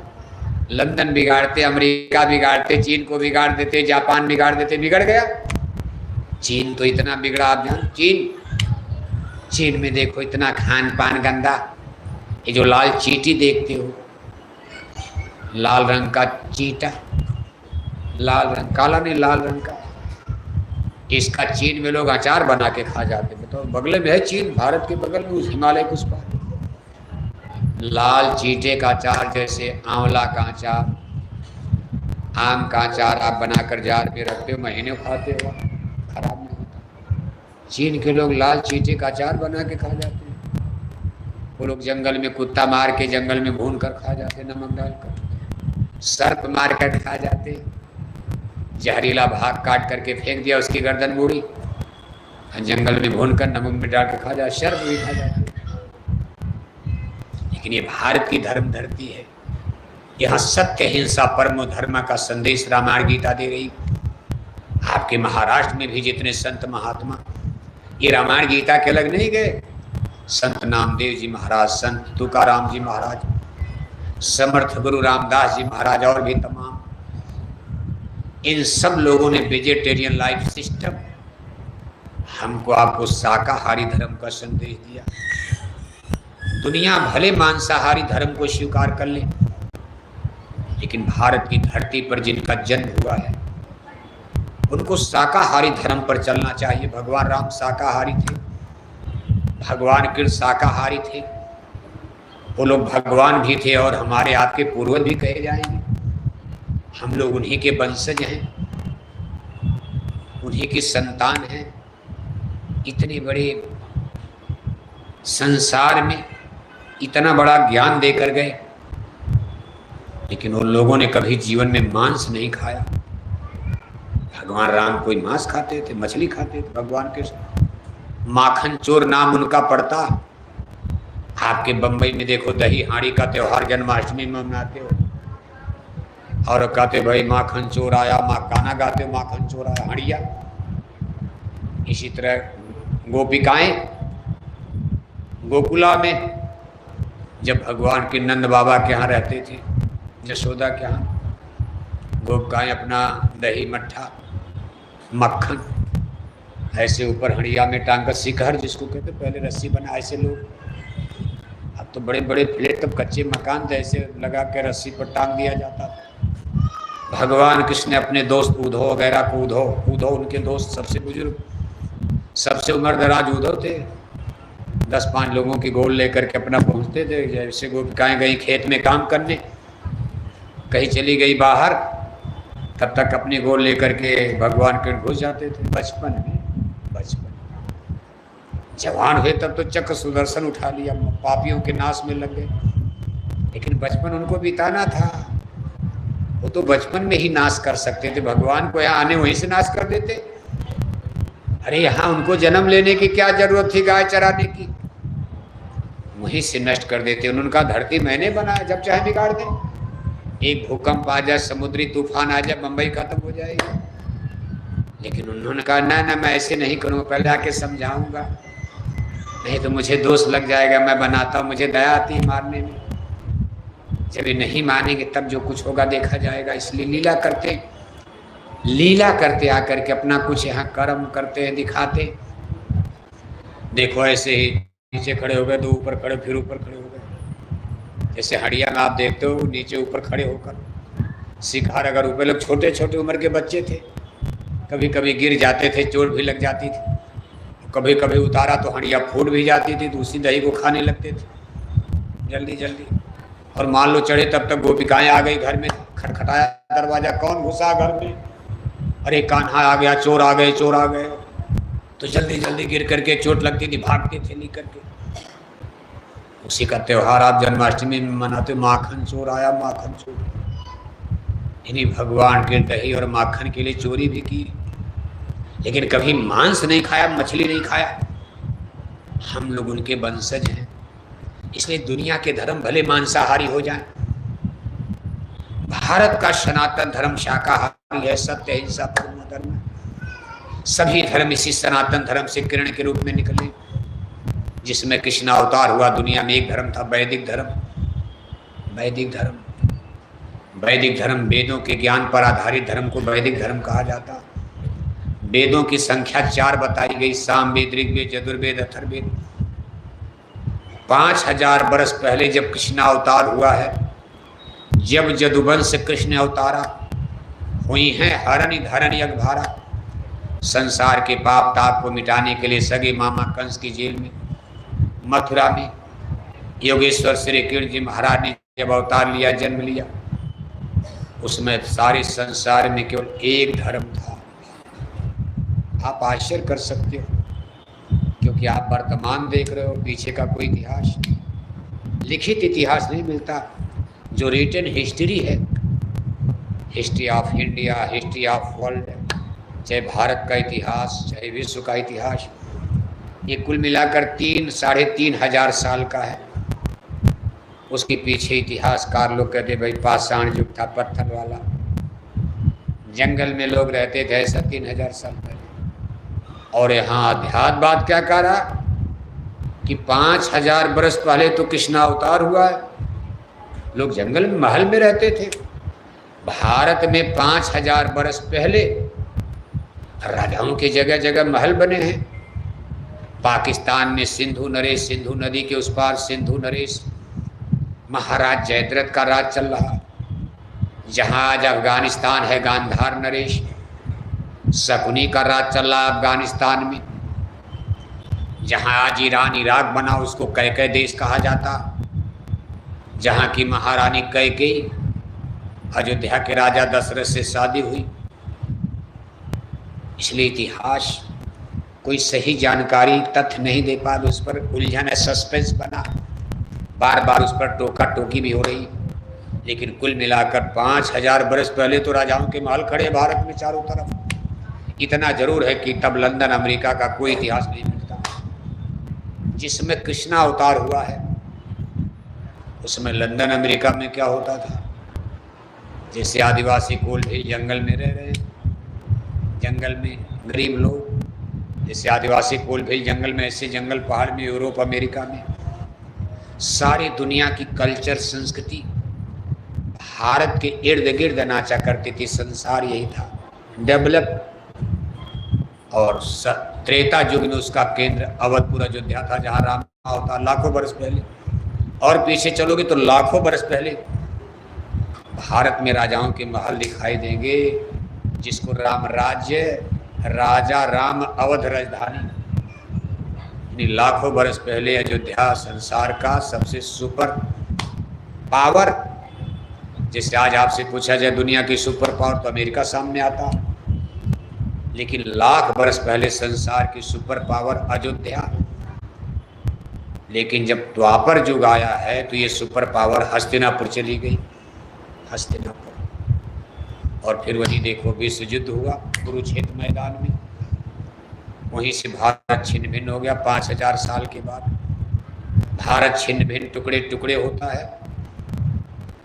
A: लंदन बिगाड़ते, अमेरिका बिगाड़ते, चीन को बिगाड़ देते, जापान बिगाड़ देते, बिगड़ गया। चीन तो इतना बिगड़ा, आप जान चीन में देखो इतना खान पान गंदा। ये जो लाल चींटी देखते हो, लाल रंग का चींटा, लाल रंग, काला नहीं लाल रंग का, इसका चीन में लोग अचार बना के खा जाते हैं। तो बगल में है चीन, भारत के बगल में, उस हिमालय के उस पार। लाल चींटे का अचार, जैसे आंवला का अचार, आम का अचार आप बनाकर जार पे रखते हो, महीने खाते हो, खराब नहीं होता। चीन के लोग लाल चींटे का अचार बना के खा जाते हैं। वो लोग जंगल में कुत्ता मार के जंगल में भून कर खा जाते, नमक डालकर। सर्प मार कर खा जाते, जहरीला भाग काट करके फेंक दिया, उसकी गर्दन बूढ़ी, जंगल में भून कर नमक में डाल के खा जाते, सर्प भी खा जाते। लेकिन ये भारत की धर्म धरती है, यहाँ सत्य, हिंसा, परमो धर्म का संदेश रामायण गीता दे रही। आपके महाराष्ट्र में भी जितने संत महात्मा ये रामायण गीता के अलग नहीं गए। संत नामदेव जी महाराज, संत तुकाराम जी महाराज, समर्थ गुरु रामदास जी महाराज और भी तमाम, इन सब लोगों ने वेजिटेरियन लाइफ सिस्टम, हमको आपको शाकाहारी धर्म का संदेश दिया। दुनिया भले मांसाहारी धर्म को स्वीकार कर ले, लेकिन भारत की धरती पर जिनका जन्म हुआ है उनको शाकाहारी धर्म पर चलना चाहिए। भगवान राम शाकाहारी थे, भगवान कृष्ण शाकाहारी थे, वो लोग भगवान भी थे और हमारे आपके पूर्वज भी कहे जाएंगे। हम लोग उन्हीं के वंशज हैं, उन्हीं की संतान हैं। इतने बड़े संसार में इतना बड़ा ज्ञान देकर गए, लेकिन उन लोगों ने कभी जीवन में मांस नहीं खाया। भगवान राम कोई मांस खाते थे, मछली खाते थे। भगवान के माखन चोर नाम उनका पड़ता। आपके बम्बई में देखो दही हांडी का त्योहार जन्माष्टमी में मनाते हो, और कहते भाई माखन चोर आया, गाना गाते हो माखन चोर आया, हांडिया। इसी तरह गोपिकाएं गोकुला में जब भगवान के नंद बाबा के यहाँ रहते थे, यशोदा के यहाँ, गोपिकाएं अपना दही मट्ठा मक्खन ऐसे ऊपर हड़िया में टांग कर, शिखर जिसको कहते, पहले रस्सी बना ऐसे लोग, अब तो बड़े बड़े फ्लैट, तब कच्चे मकान थे, ऐसे लगा के रस्सी पर टांग दिया जाता था। भगवान कृष्ण ने अपने दोस्त उद्धव वगैरह को, उद्धव उनके दोस्त सबसे बुजुर्ग, सबसे उम्रदराज उद्धव थे। 10-5 लोगों की गोल लेकर के अपना पहुंचते थे। जैसे गोपिकाएं गई खेत में काम करने, कहीं चली गई बाहर, तब तक अपनी गोल लेकर के भगवान के घुस जाते थे। बचपन जवान हुए तब तो चक्र सुदर्शन उठा लिया, पापियों के नाश में लग गए। लेकिन बचपन उनको बिताना था। वो तो बचपन में ही नाश कर सकते थे, भगवान को यहाँ आने वहीं से नाश कर देते। अरे यहाँ उनको जन्म लेने की क्या जरूरत थी गाय चराने की, वहीं से नष्ट कर देते। उनका धरती मैंने बनाया, जब चाहे बिगाड़ दे। एक भूकंप आ जाए, समुद्री तूफान आ जाए, बंबई खत्म हो जाएगी। लेकिन उन्होंने कहा ना ना, मैं ऐसे नहीं करूँगा, पहले आके समझाऊंगा, नहीं तो मुझे दोष लग जाएगा। मैं बनाता हूँ, मुझे दया आती है मारने में। जब ये नहीं मानेंगे तब जो कुछ होगा देखा जाएगा। इसलिए लीला करते आकर के अपना कुछ यहाँ कर्म करते हैं, दिखाते। देखो ऐसे ही नीचे खड़े हो गए तो ऊपर खड़े, फिर ऊपर खड़े हो गए। जैसे हड़िया में आप देखते हो नीचे ऊपर खड़े होकर शिकार अगर ऊपर, लोग छोटे छोटे उम्र के बच्चे थे, कभी कभी गिर जाते थे, चोट भी लग जाती थी। कभी कभी उतारा तो हंडिया फूट भी जाती थी, तो उसी दही को खाने लगते थे जल्दी जल्दी। और मान लो चढ़े तब तक गोपिकाएं आ गई घर में, खटखटाया दरवाजा, कौन घुसा घर में, अरे कान्हा आ गया, चोर आ गए, चोर आ गए। तो जल्दी जल्दी गिर करके चोट लगती थी, भागते थे लेकर के। उसी का त्योहार आप जन्माष्टमी में मनाते, माखन चोर आया, माखन चोर। इन्हीं भगवान के दही और माखन के लिए चोरी भी की, लेकिन कभी मांस नहीं खाया, मछली नहीं खाया। हम लोग उनके वंशज हैं, इसलिए दुनिया के धर्म भले मांसाहारी हो जाएं, भारत का सनातन धर्म शाकाहारी है, सत्य अहिंसा परमो धर्म है। सभी धर्म इसी सनातन धर्म से किरण के रूप में निकले, जिसमें कृष्ण अवतार हुआ। दुनिया में एक धर्म था, वैदिक धर्म। वैदिक धर्म वेदों के ज्ञान पर आधारित धर्म को वैदिक धर्म कहा जाता। वेदों की संख्या 4 बताई गई, सामवेद, ऋग्वेद, यजुर्वेद, अथर्ववेद। 5000 वर्ष पहले जब कृष्ण अवतार हुआ है, जब जदुवंश कृष्ण अवतारा, हुई हैं हरनि धरनि अगभारा। संसार के पाप ताप को मिटाने के लिए सगे मामा कंस की जेल में मथुरा में योगेश्वर श्री कृष्ण जी महाराज ने जब अवतार लिया, जन्म लिया, उसमें सारे संसार में केवल एक धर्म था। आप आश्चर्य कर सकते हो, क्योंकि आप वर्तमान देख रहे हो, पीछे का कोई इतिहास, लिखित इतिहास नहीं मिलता। जो रिटन हिस्ट्री है, history of India, history of world, चाहे भारत का इतिहास, चाहे विश्व का इतिहास, ये कुल मिलाकर 3-3.5 साल का है। उसके पीछे इतिहासकार लोग कहते भाई पाषाण युग था, पत्थर वाला, जंगल में लोग रहते थे, ऐसा 3000 साल पहले। और यहाँ अध्यात्मवाद क्या कह रहा कि 5000 वर्ष पहले तो कृष्ण अवतार हुआ है, लोग जंगल में महल में रहते थे। भारत में 5000 वर्ष पहले राजाओं की जगह जगह महल बने हैं। पाकिस्तान में सिंधु नरेश, सिंधु नदी के उस पार सिंधु नरेश, महाराज जयद्रथ का राज चल रहा। जहाँ आज अफगानिस्तान है, गांधार नरेश, शकुनी का राज चल रहा अफगानिस्तान में। जहाँ आज ईरान इराक बना, उसको कैकय देश कहा जाता। जहाँ की महारानी कैकेयी, अयोध्या के राजा दशरथ से शादी हुई। इसलिए इतिहास कोई सही जानकारी, तथ्य नहीं दे पा, उस पर उलझन है, सस्पेंस बना, बार बार उस पर टोका टोकी भी हो रही। लेकिन कुल मिलाकर 5000 वर्ष पहले तो राजाओं के महल खड़े भारत में चारों तरफ। इतना जरूर है कि तब लंदन अमेरिका का कोई इतिहास नहीं मिलता जिसमें कृष्ण अवतार हुआ है। उसमें लंदन अमेरिका में क्या होता था, जैसे आदिवासी कोल भी जंगल में रह रहे हैं, जंगल में गरीब लोग, जैसे आदिवासी कोल भी जंगल में, ऐसे जंगल पहाड़ में, यूरोप अमेरिका में। सारी दुनिया की कल्चर संस्कृति भारत के इर्द गिर्द नाचा करती थी। संसार यही था डेवलप। और त्रेता युग में उसका केंद्र अवधपुर अयोध्या था, जहाँ राम अवतार लाखों वर्ष पहले। और पीछे चलोगे तो लाखों वर्ष पहले भारत में राजाओं के महल दिखाई देंगे, जिसको राम राज्य, राजा राम अवध राजधानी। लाखों वर्ष पहले अयोध्या संसार का सबसे सुपर पावर। जैसे आज आपसे पूछा जाए दुनिया की सुपर पावर, तो अमेरिका सामने आता, लेकिन लाख वर्ष पहले संसार की सुपर पावर अयोध्या। लेकिन जब द्वापर युग आया है तो ये सुपर पावर हस्तिनापुर चली गई। हस्तिनापुर और फिर वही देखो विश्व युद्ध हुआ कुरुक्षेत्र मैदान में, वहीं से भारत छिन्न भिन्न हो गया। 5000 साल के बाद भारत छिन्न भिन्न टुकड़े टुकड़े होता है।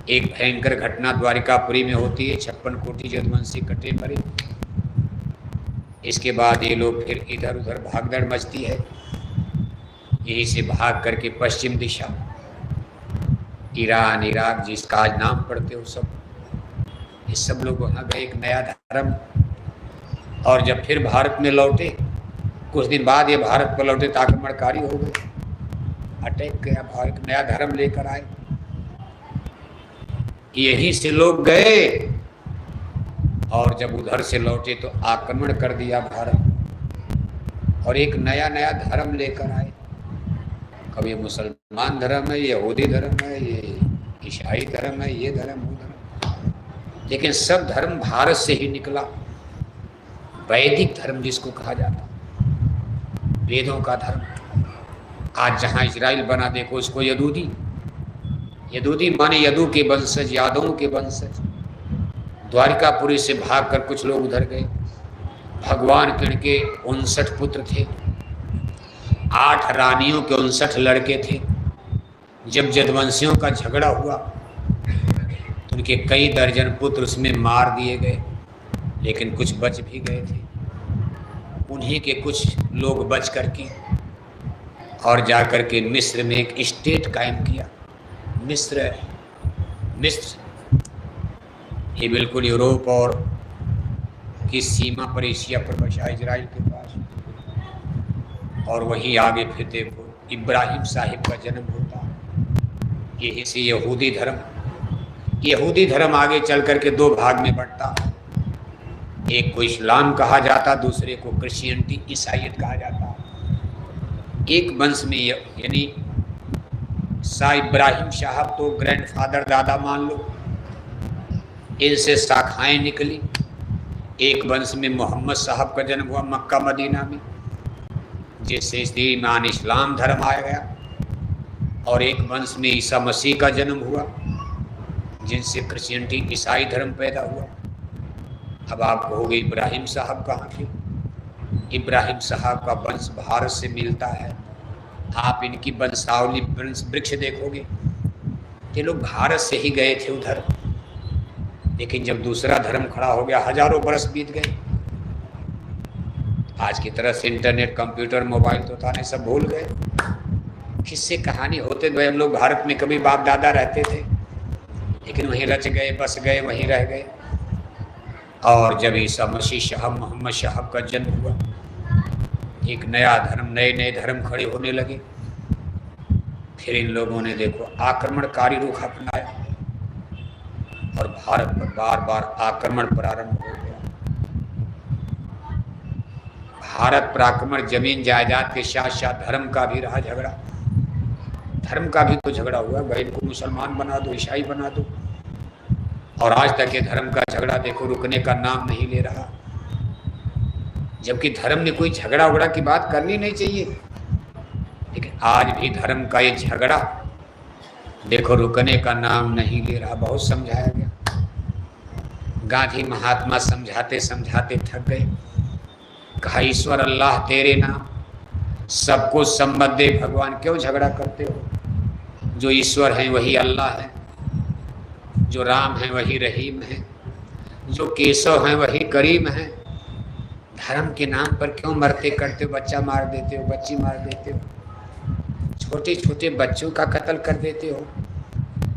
A: एक भयंकर घटना द्वारिकापुरी में होती है, 56 कोटि यदुवंशी कटे मरे। इसके बाद ये लोग फिर इधर उधर भागदड़ मचती है, यहीं से भाग करके पश्चिम दिशा ईरान इराक जिसका आज नाम पढ़ते हो सब, ये सब लोग वहाँ गए एक नया धर्म। और जब फिर भारत में लौटे, कुछ दिन बाद ये भारत पर लौटे तो आक्रमणकारी हो गए, अटैक गया, भारत नया धर्म लेकर आए। यहीं से लोग गए और जब उधर से लौटे तो आक्रमण कर दिया भारत और एक नया नया धर्म लेकर आए। कभी मुसलमान धर्म है, यहूदी धर्म है, ये ईसाई धर्म है, ये धर्म वो धर्म, लेकिन सब धर्म भारत से ही निकला। वैदिक धर्म जिसको कहा जाता, वेदों का धर्म। आज जहाँ इजराइल बना देखो उसको यदूदी, यदूदी माने यदू के वंशज, यादवों के वंशज। द्वारिकापुरी से भागकर कुछ लोग उधर गए। भगवान कृष्ण के 59 पुत्र थे, 8 रानियों के 59 लड़के थे। जब यदुवंशियों का झगड़ा हुआ तो उनके कई दर्जन पुत्र उसमें मार दिए गए, लेकिन कुछ बच भी गए थे। उन्हीं के कुछ लोग बच करके और जाकर के मिस्र में एक स्टेट कायम किया। मिस्र ये बिल्कुल यूरोप और की सीमा पर, एशिया पर बचा, इजराइल के पास। और वहीं आगे फिर देखो इब्राहिम साहिब का जन्म होता, यही से यहूदी धर्म। यहूदी धर्म आगे चल करके 2 भाग में बंटता, एक को इस्लाम कहा जाता, दूसरे को क्रिश्चियनिटी ईसाईयत कहा जाता। एक वंश में यानी शाह इब्राहिम साहब तो ग्रैंडफादर दादा मान लो, इनसे शाखाएं निकली। एक वंश में मोहम्मद साहब का जन्म हुआ मक्का मदीना में, जिससे ईमान इस्लाम धर्म आ गया। और एक वंश में ईसा मसीह का जन्म हुआ, जिनसे क्रिश्चियनिटी ईसाई धर्म पैदा हुआ। अब आप कहोगे इब्राहिम साहब कहाँ थे? इब्राहिम साहब का वंश भारत से मिलता है। आप इनकी वंशावली वंश वृक्ष देखोगे, ये लोग भारत से ही गए थे उधर, लेकिन जब दूसरा धर्म खड़ा हो गया, हजारों बरस बीत गए। आज की तरह से इंटरनेट, कंप्यूटर, मोबाइल तो था नहीं, सब भूल गए। किससे कहानी होते भाई, हम लोग भारत में कभी बाप दादा रहते थे, लेकिन वहीं रच गए, बस गए, वहीं रह गए। और जब ईसा मसीह साहब, मोहम्मद साहब का जन्म हुआ, एक नया धर्म, नए नए धर्म खड़े होने लगे। फिर इन लोगों ने देखो आक्रमणकारी रुख अपनाया और भारत पर बार बार आक्रमण प्रारंभ हो गया। भारत पर आक्रमण जमीन जायदाद के साथ साथ धर्म का भी रहा झगड़ा। धर्म का भी तो झगड़ा हुआ, भाई इनको मुसलमान बना दो, ईसाई बना दो। और आज तक ये धर्म का झगड़ा देखो रुकने का नाम नहीं ले रहा, जबकि धर्म में कोई झगड़ा उगड़ा की बात करनी नहीं चाहिए, लेकिन आज भी धर्म का ये झगड़ा देखो रुकने का नाम नहीं ले रहा। बहुत समझाया गया, गांधी महात्मा समझाते समझाते थक गए। कहा ईश्वर अल्लाह तेरे नाम, सबको सम्मत दे भगवान, क्यों झगड़ा करते हो? जो ईश्वर हैं वही अल्लाह है, जो राम है वही रहीम है, जो केशव हैं वही करीम है। धर्म के नाम पर क्यों मरते करते हो? बच्चा मार देते हो, बच्ची मार देते हो, छोटे छोटे बच्चों का कत्ल कर देते हो,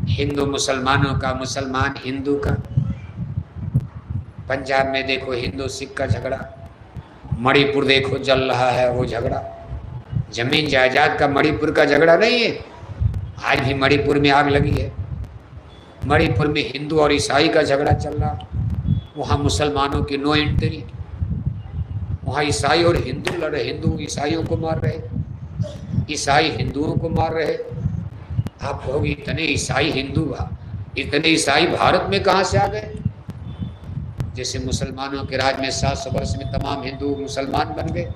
A: हिंदू मुसलमानों का, मुसलमान हिंदू का। पंजाब में देखो हिंदू सिख का झगड़ा, मणिपुर देखो जल रहा है वो झगड़ा। जमीन जायदाद का मणिपुर का झगड़ा नहीं है, आज भी मणिपुर में आग लगी है। मणिपुर में हिंदू और ईसाई का झगड़ा चल रहा, वहाँ मुसलमानों की नो एंट्री, वहाँ ईसाई और हिंदू लड़ रहे, हिंदू ईसाइयों को मार रहे, ईसाई हिंदुओं को मार रहे। आप कहोगे इतने ईसाई हिंदू, इतने ईसाई भारत में कहाँ से आ गए? जैसे मुसलमानों के राज में 700 वर्ष में तमाम हिंदू मुसलमान बन गए,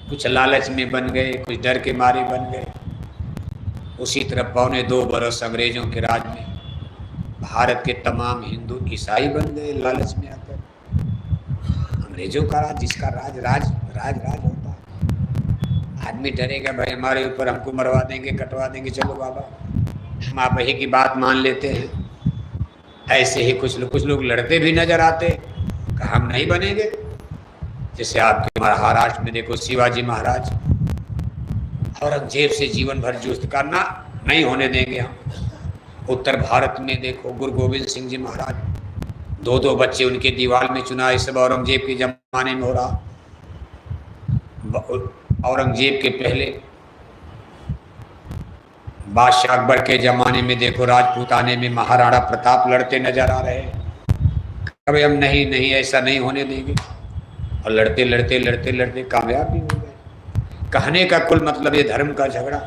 A: कुछ लालच में बन गए, कुछ डर के मारे बन गए। उसी तरह 2.25 बरस अंग्रेजों के राज में भारत के तमाम हिंदू ईसाई बन गए लालच में आकर। अंग्रेजों का राज, जिसका राज राज राज राज होता, आदमी डरेगा भाई हमारे ऊपर, हमको मरवा देंगे, कटवा देंगे, चलो बाबा हम आप ही की बात मान लेते हैं। ऐसे ही कुछ लोग लड़ते भी नजर आते, कहा हम नहीं बनेंगे। जैसे आपके महाराष्ट्र में देखो शिवाजी महाराज, औरंगजेब से जीवन भर युद्ध करना नहीं होने देंगे हम। उत्तर भारत में देखो गुरु गोविंद सिंह जी महाराज, 2 बच्चे उनके दीवार में चुना, ये सब औरंगजेब के जमाने में हो रहा। औरंगजेब के पहले बादशाह अकबर के जमाने में देखो राजपूताने में महाराणा प्रताप लड़ते नजर आ रहे हैं। कभी हम नहीं नहीं ऐसा नहीं होने देंगे, और लड़ते लड़ते लड़ते लड़ते कामयाब भी हो गए। कहने का कुल मतलब ये धर्म का झगड़ा।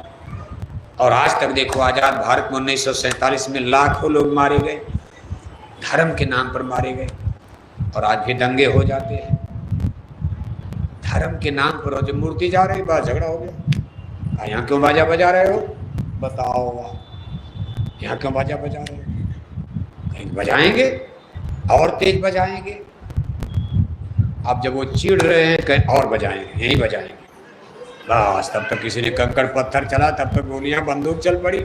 A: और आज तक देखो आज़ाद भारत में 1947 में लाखों लोग मारे गए, धर्म के नाम पर मारे गए। और आज भी दंगे हो जाते हैं धर्म के नाम पर। और जो मूर्ति जा रही बात झगड़ा हो गया, यहाँ क्यों बाजा बजा रहे हो, बताओ यहाँ क्यों बाजा बजा रहे हो, कहीं बजाएंगे और तेज बजाएंगे। अब जब वो चिढ़ रहे हैं कहीं और बजाएंगे, यहीं बजाएंगे बस। तब तक किसी ने कंकड़ पत्थर चला, तब तक गोलियां बंदूक चल पड़ी।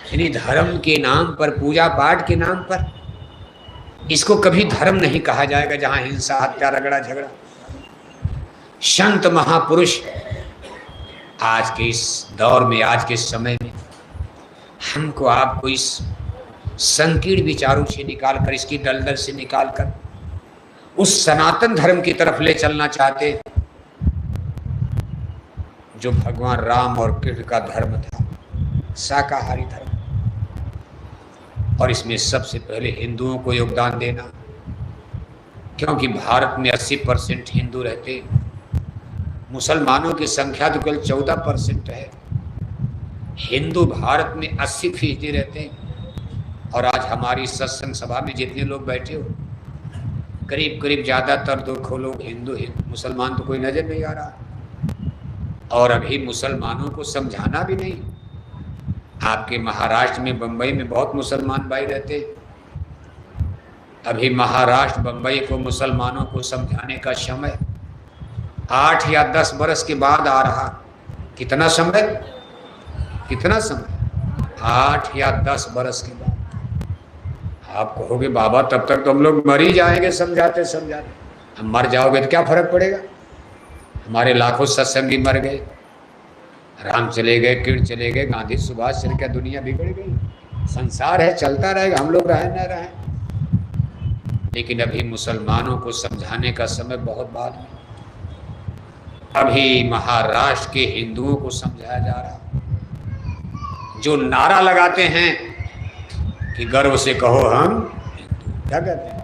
A: यानी धर्म के नाम पर, पूजा पाठ के नाम पर, इसको कभी धर्म नहीं कहा जाएगा जहां हिंसा, हत्या, रगड़ा झगड़ा। संत महापुरुष आज के इस दौर में, आज के समय में हमको आपको इस संकीर्ण विचारों से निकालकर, इसकी दलदल से निकालकर उस सनातन धर्म की तरफ ले चलना चाहते जो भगवान राम और कृष्ण का धर्म था, शाकाहारी धर्म। और इसमें सबसे पहले हिंदुओं को योगदान देना, क्योंकि भारत में 80% हिंदू रहते, मुसलमानों की संख्या तो केवल 14% है। हिंदू भारत में 80% रहते हैं। और आज हमारी सत्संग सभा में जितने लोग बैठे हो, करीब करीब ज़्यादातर देखो लोग हिंदू हैं, मुसलमान तो कोई नज़र नहीं आ रहा। और अभी मुसलमानों को समझाना भी नहीं। आपके महाराष्ट्र में, बम्बई में बहुत मुसलमान भाई रहते। अभी महाराष्ट्र, बम्बई को मुसलमानों को समझाने का समय 8 या 10 बरस के बाद आ रहा। कितना समय, कितना समय, 8 या 10 बरस के बाद। आप कहोगे बाबा तब तक तो हम लोग मर ही जाएंगे समझाते समझाते। हम मर जाओगे तो क्या फर्क पड़ेगा, हमारे लाखों सत्संगी मर गए, राम चले गए, कृष्ण चले गए, गांधी सुभाष चले गए, दुनिया बिगड़ गई। संसार है, चलता रहेगा, हम लोग रहें न रहें। लेकिन अभी मुसलमानों को समझाने का समय बहुत बाद में। अभी महाराष्ट्र के हिंदुओं को समझाया जा रहा, जो नारा लगाते हैं कि गर्व से कहो हम हिंदू, क्या कहते हैं,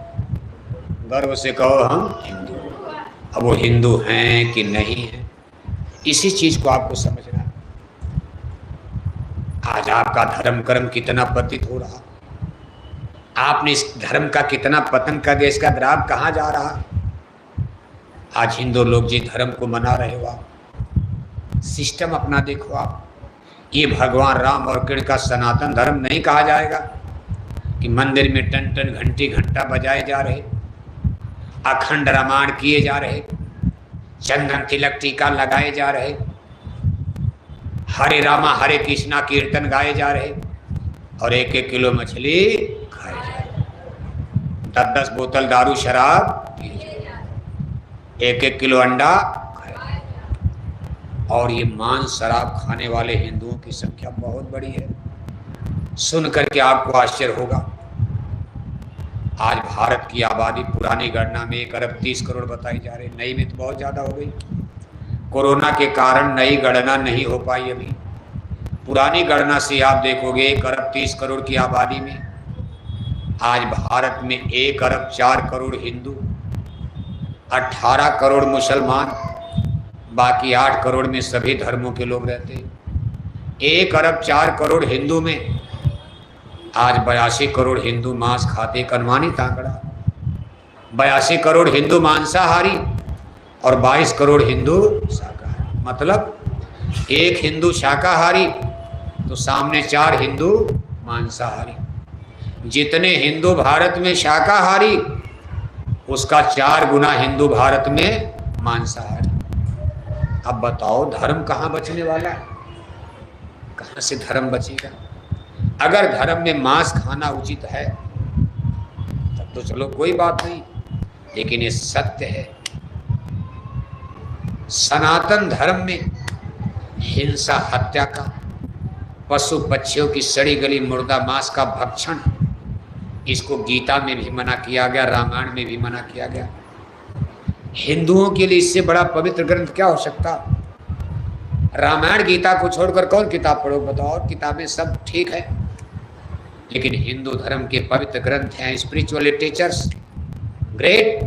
A: गर्व से कहो हम हिंदू। अब वो हिंदू हैं कि नहीं हैं, इसी चीज को आपको समझना है। आज आपका धर्म कर्म कितना पतित हो रहा, आपने इस धर्म का कितना पतन कर दिया, इसका द्राव कहाँ जा रहा। आज हिंदू लोग जिस धर्म को मना रहे हो, आप सिस्टम अपना देखो। आप ये भगवान राम और कृष्ण का सनातन धर्म नहीं कहा जाएगा कि मंदिर में टन टन घंटी घंटा बजाए जा रहे, अखंड रामायण किए जा रहे, चंदन तिलक टीका लगाए जा रहे, हरे रामा हरे कृष्णा कीर्तन गाए जा रहे, और 1-1 किलो मछली खाए जा रहे, 10-10 बोतल दारू शराब पी जा रहे, 1-1 किलो अंडा खाए जा रहे। और ये मांस शराब खाने वाले हिंदुओं की संख्या बहुत बड़ी है। सुन करके आपको आश्चर्य होगा, आज भारत की आबादी पुरानी गणना में 1 अरब 30 करोड़ बताई जा रही, नई में तो बहुत ज़्यादा हो गई। कोरोना के कारण नई गणना नहीं हो पाई अभी। पुरानी गणना से आप देखोगे 1 अरब 30 करोड़ की आबादी में आज भारत में 1 अरब 4 करोड़ हिंदू, 18 करोड़ मुसलमान, बाकी 8 करोड़ में सभी धर्मों के लोग रहते। 1 अरब 4 करोड़ हिंदू में आज 82 करोड़ हिंदू मांस खाते, अनुमानित आंकड़ा। 82 करोड़ हिंदू मांसाहारी और 22 करोड़ हिंदू शाकाहारी। मतलब एक हिंदू शाकाहारी तो सामने 4 हिंदू मांसाहारी। जितने हिंदू भारत में शाकाहारी, उसका 4 गुना हिंदू भारत में मांसाहारी। अब बताओ धर्म कहाँ बचने वाला है? कहाँ से धर्म बचेगा? अगर धर्म में मांस खाना उचित है तब तो चलो कोई बात नहीं, लेकिन ये सत्य है। सनातन धर्म में हिंसा, हत्या का, पशु पक्षियों की सड़ी गली मुर्दा मांस का भक्षण, इसको गीता में भी मना किया गया, रामायण में भी मना किया गया। हिंदुओं के लिए इससे बड़ा पवित्र ग्रंथ क्या हो सकता? रामायण गीता को छोड़कर कौन किताब पढ़ो बताओ? और किताबें सब ठीक है, लेकिन हिंदू धर्म के पवित्र ग्रंथ हैं, स्पिरिचुअल लिटरेचर्स ग्रेट,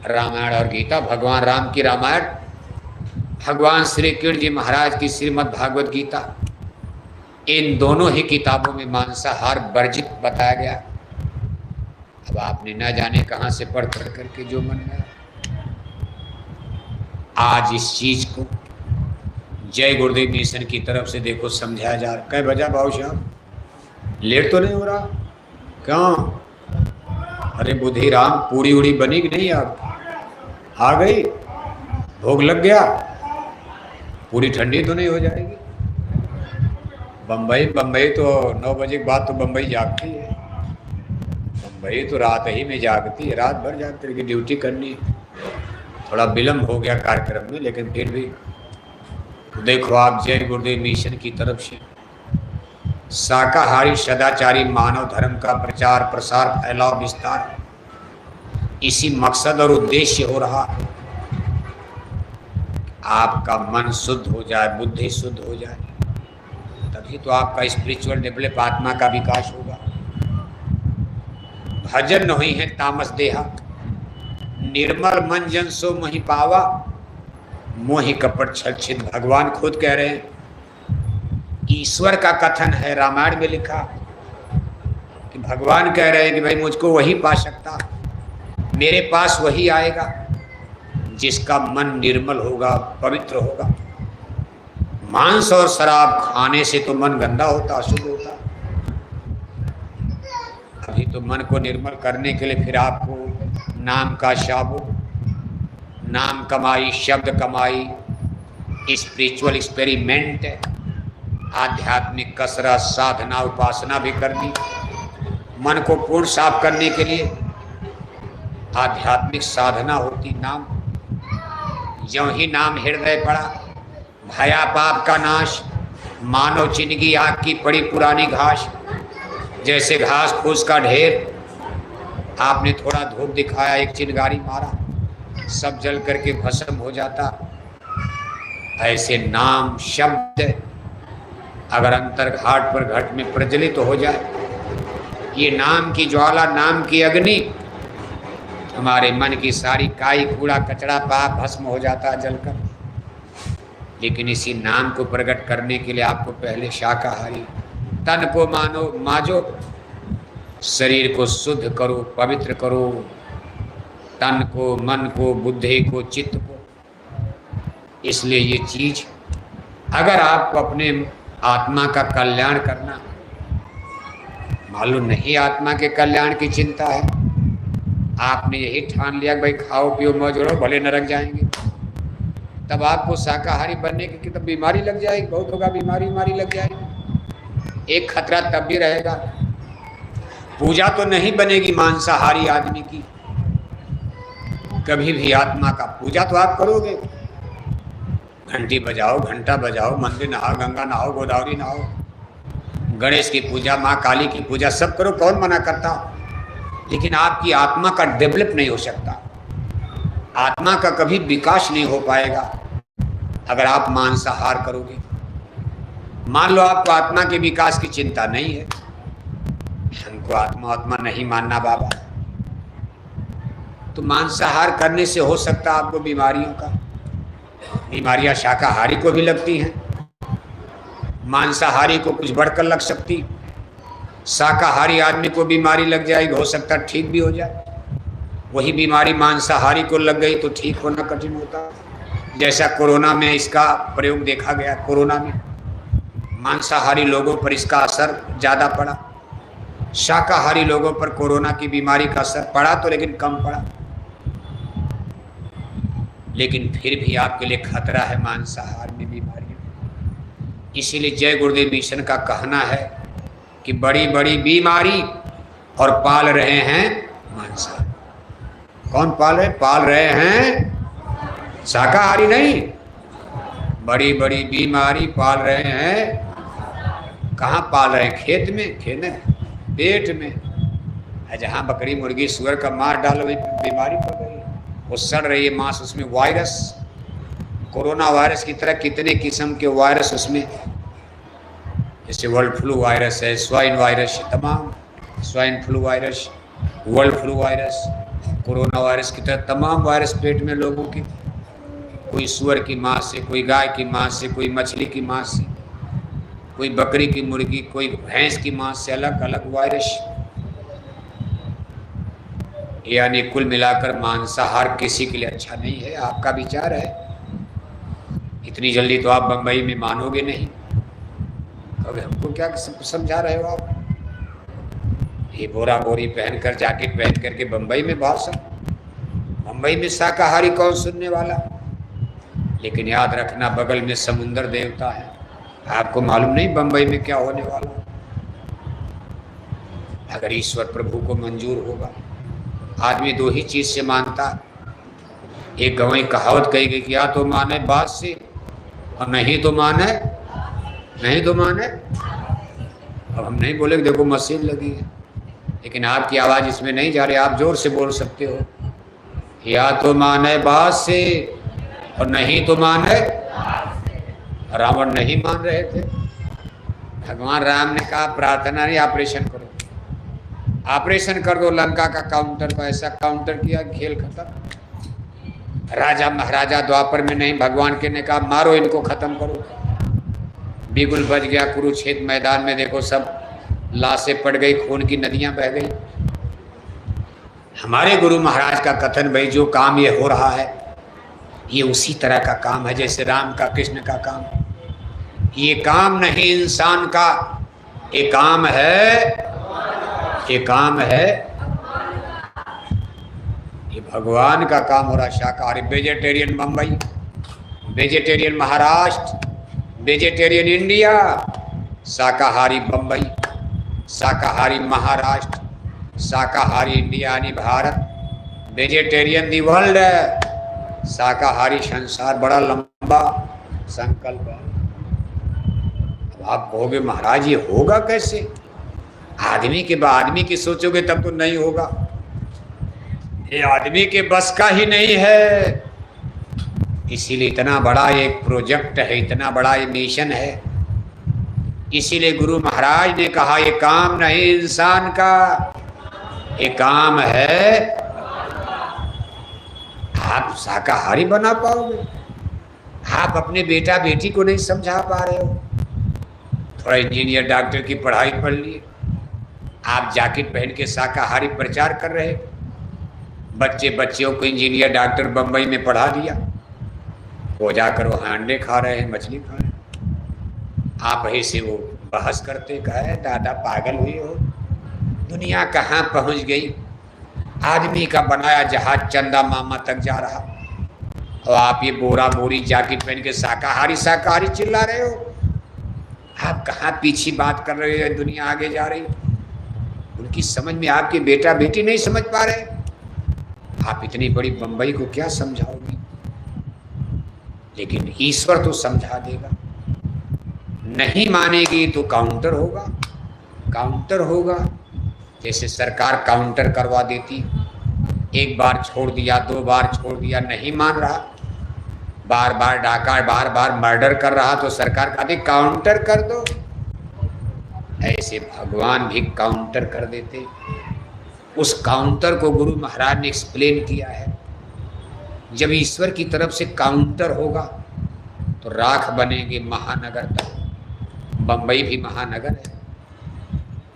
A: रामायण और गीता। भगवान राम की रामायण, भगवान श्री कृष्ण जी महाराज की श्रीमद् भागवत गीता, इन दोनों ही किताबों में मांसाहार वर्जित बताया गया। अब आपने न जाने कहां से पढ़ पढ़ करके जो मन में, आज इस चीज को जय गुरुदेव मिशन की तरफ से देखो समझाया जा रहा। कै बजा बाबू साहब? लेट तो नहीं हो रहा? क्यों? अरे बुद्धि राम, पूरी उड़ी बनी कि नहीं? आप आ गई? भोग लग गया? पूरी ठंडी तो नहीं हो जाएगी? बम्बई तो 9 बजे के बाद तो बम्बई जागती है। बम्बई तो रात ही में जागती है, रात भर जागती है, ड्यूटी करनी है। थोड़ा विलम्ब हो गया कार्यक्रम में, लेकिन फिर भी तो देखो आप जय गुरुदेव मिशन की तरफ से शाकाहारी सदाचारी मानव धर्म का प्रचार प्रसार फैलाव विस्तार, इसी मकसद और उद्देश्य हो रहा। आपका मन शुद्ध हो जाए, बुद्धि शुद्ध हो जाए, तभी तो आपका स्पिरिचुअल डेवलप, आत्मा का विकास होगा। भजन नहीं है तामस देहा, निर्मल मन जन सो मोहि पावा, मोहि कपट छल। भगवान खुद कह रहे हैं, ईश्वर का कथन है, रामायण में लिखा कि भगवान कह रहे हैं कि भाई मुझको वही पा सकता, मेरे पास वही आएगा जिसका मन निर्मल होगा, पवित्र होगा। मांस और शराब खाने से तो मन गंदा होता, अशुद्ध होता। अभी तो मन को निर्मल करने के लिए फिर आपको नाम का साबुन, नाम कमाई, शब्द कमाई, स्पिरिचुअल एक्सपेरिमेंट, आध्यात्मिक कसरत, साधना, उपासना भी करनी। मन को पूर्ण साफ करने के लिए आध्यात्मिक साधना होती नाम। ज्यों ही नाम हृदय पड़ा, भया पाप का नाश, मानव जिंदगी आग की पड़ी पुरानी घास। जैसे घास फूस का ढेर, आपने थोड़ा धूप दिखाया, एक चिनगारी मारा, सब जल करके भस्म हो जाता। ऐसे नाम शब्द अगर अंतर घाट पर घट में प्रज्वलित हो जाए, ये नाम की ज्वाला, नाम की अग्नि, हमारे मन की सारी काई कूड़ा कचरा पाप भस्म हो जाता है जलकर। लेकिन इसी नाम को प्रकट करने के लिए आपको पहले शाकाहारी तन को माजो, शरीर को शुद्ध करो, पवित्र करो, तन को, मन को, बुद्धि को, चित्त को। इसलिए ये चीज, अगर आपको अपने आत्मा का कल्याण करना, मालूम नहीं आत्मा के कल्याण की चिंता है, आपने यही ठान लिया कि भाई खाओ पियो मौज करो भले नरक जाएंगे, तब आपको शाकाहारी बनने की तब बीमारी लग जाएगी, बहुत होगा बीमारी लग जाएगी। एक खतरा तब भी रहेगा, पूजा तो नहीं बनेगी मांसाहारी आदमी की कभी भी। आत्मा का पूजा तो आप करोगे, घंटी बजाओ, घंटा बजाओ, मंदिर नहाओ, गंगा नहाओ, गोदावरी नहाओ, गणेश की पूजा, माँ काली की पूजा सब करो, कौन मना करता। लेकिन आपकी आत्मा का डेवलप नहीं हो सकता, आत्मा का कभी विकास नहीं हो पाएगा अगर आप मांसाहार करोगे। मान लो आपको आत्मा के विकास की चिंता नहीं है, हमको आत्मा नहीं मानना बाबा, तो मांसाहार करने से हो सकता आपको बीमारियों का, बीमारियां शाकाहारी को भी लगती हैं, मांसाहारी को कुछ बढ़कर लग सकती, शाकाहारी आदमी को बीमारी लग जाएगी, हो सकता ठीक भी हो जाए। वही बीमारी मांसाहारी को लग गई तो ठीक होना कठिन होता। जैसा कोरोना में इसका प्रयोग देखा गया, कोरोना में मांसाहारी लोगों पर इसका असर ज़्यादा पड़ा, शाकाहारी लोगों पर कोरोना की बीमारी का असर पड़ा तो लेकिन कम पड़ा। लेकिन फिर भी आपके लिए खतरा है मांसाहार में बीमारियों। इसीलिए जय गुरुदेव मिशन का कहना है कि बड़ी बड़ी बीमारी और पाल रहे हैं मांसाहार। कौन पाल रहे? पाल रहे हैं शाकाहारी नहीं, बड़ी बड़ी बीमारी पाल रहे हैं। कहाँ पाल रहे हैं? खेत में, खेत में, पेट में। जहाँ बकरी मुर्गी सुअर का मांस डालो वही बीमारी पड़ गई, वो सड़ रही है मांस, उसमें वायरस, कोरोना वायरस की तरह कितने किस्म के वायरस उसमें, जैसे वर्ल्ड फ्लू वायरस है, स्वाइन वायरस, तमाम swine flu virus, world flu virus, corona virus की तरह तमाम वायरस पेट में लोगों के, कोई सुअर की मांस से, कोई गाय की मांस से, कोई मछली की मांस से, कोई बकरी की मुर्गी, कोई भैंस की मांस से, अलग अलग वायरस। यानी कुल मिलाकर मांसाहार किसी के लिए अच्छा नहीं है। आपका विचार है, इतनी जल्दी तो आप बंबई में मानोगे नहीं। अब हमको क्या समझा रहे हो आप? ये बोरा बोरी पहनकर, जैकेट पहन करके बंबई में भाषण, बंबई में शाकाहारी कौन सुनने वाला? लेकिन याद रखना, बगल में समुंदर देवता है, आपको मालूम नहीं बंबई में क्या होने वाला। अगर ईश्वर प्रभु को मंजूर होगा, आदमी दो ही चीज से मानता। एक गंवाई कहावत कही गई कि या तो माने बात से और नहीं तो माने, नहीं तो माने। अब हम नहीं बोले कि देखो मशीन लगी है, लेकिन आपकी आवाज इसमें नहीं जा रही, आप जोर से बोल सकते हो, या तो माने बात से और नहीं तो माने। रावण नहीं मान रहे थे, भगवान राम ने कहा प्रार्थना नहीं, ऑपरेशन करो, ऑपरेशन कर दो लंका का काउंटर को। ऐसा काउंटर किया, खेल खत्म। राजा महाराजा द्वापर में नहीं, भगवान के ने कहा मारो इनको, खत्म करो। बिगुल बज गया, कुरुक्षेत्र मैदान में देखो सब लाशें पड़ गई, खून की नदियां बह गई। हमारे गुरु महाराज का कथन, भाई जो काम ये हो रहा है ये उसी तरह का काम है जैसे राम का, कृष्ण का काम। ये काम नहीं इंसान का, ये काम है, ये काम है, ये भगवान का काम हो रहा। शाकाहारी vegetarian Bombay, vegetarian Maharashtra, vegetarian India, शाकाहारी बम्बई, शाकाहारी महाराष्ट्र, शाकाहारी इंडिया यानी भारत, वेजिटेरियन दी वर्ल्ड, शाकाहारी संसार। बड़ा लंबा संकल्प है। अब आप कहोगे महाराज ये होगा कैसे? आदमी के आदमी की सोचोगे तब तो नहीं होगा, ये आदमी के बस का ही नहीं है। इसीलिए इतना बड़ा एक प्रोजेक्ट है, इतना बड़ा ये मिशन है। इसीलिए गुरु महाराज ने कहा ये काम नहीं इंसान का, ये काम है। आप शाकाहारी बना पाओगे? आप अपने बेटा बेटी को नहीं समझा पा रहे हो। थोड़ा इंजीनियर डॉक्टर की पढ़ाई पढ़ लिए, आप जैकेट पहन के शाकाहारी प्रचार कर रहे, बच्चों को इंजीनियर डॉक्टर बंबई में पढ़ा दिया, वो जाकर वहाँ अंडे खा रहे हैं, मछली खा रहे हैं। आप ऐसे वो बहस करते, कहे दादा पागल हुए हो, दुनिया कहाँ पहुँच गई। आदमी का बनाया जहाज चंदा मामा तक जा रहा, और आप ये बोरा बोरी जैकेट पहन के शाकाहारी शाकाहारी चिल्ला रहे हो। आप कहाँ पीछे बात कर रहे हो, दुनिया आगे जा रही। उनकी समझ में आपके बेटा बेटी नहीं समझ पा रहे, आप इतनी बड़ी बंबई को क्या समझाओगे? लेकिन ईश्वर तो समझा देगा। नहीं मानेगी तो काउंटर होगा, काउंटर होगा। जैसे सरकार काउंटर करवा देती, एक बार छोड़ दिया, दो बार छोड़ दिया, नहीं मान रहा, बार बार डाका, बार बार मर्डर कर रहा, तो सरकार कहती काउंटर कर दो। ऐसे भगवान भी काउंटर कर देते। उस काउंटर को गुरु महाराज ने एक्सप्लेन किया है। जब ईश्वर की तरफ से काउंटर होगा तो राख बनेंगे महानगर तक। बंबई भी महानगर है,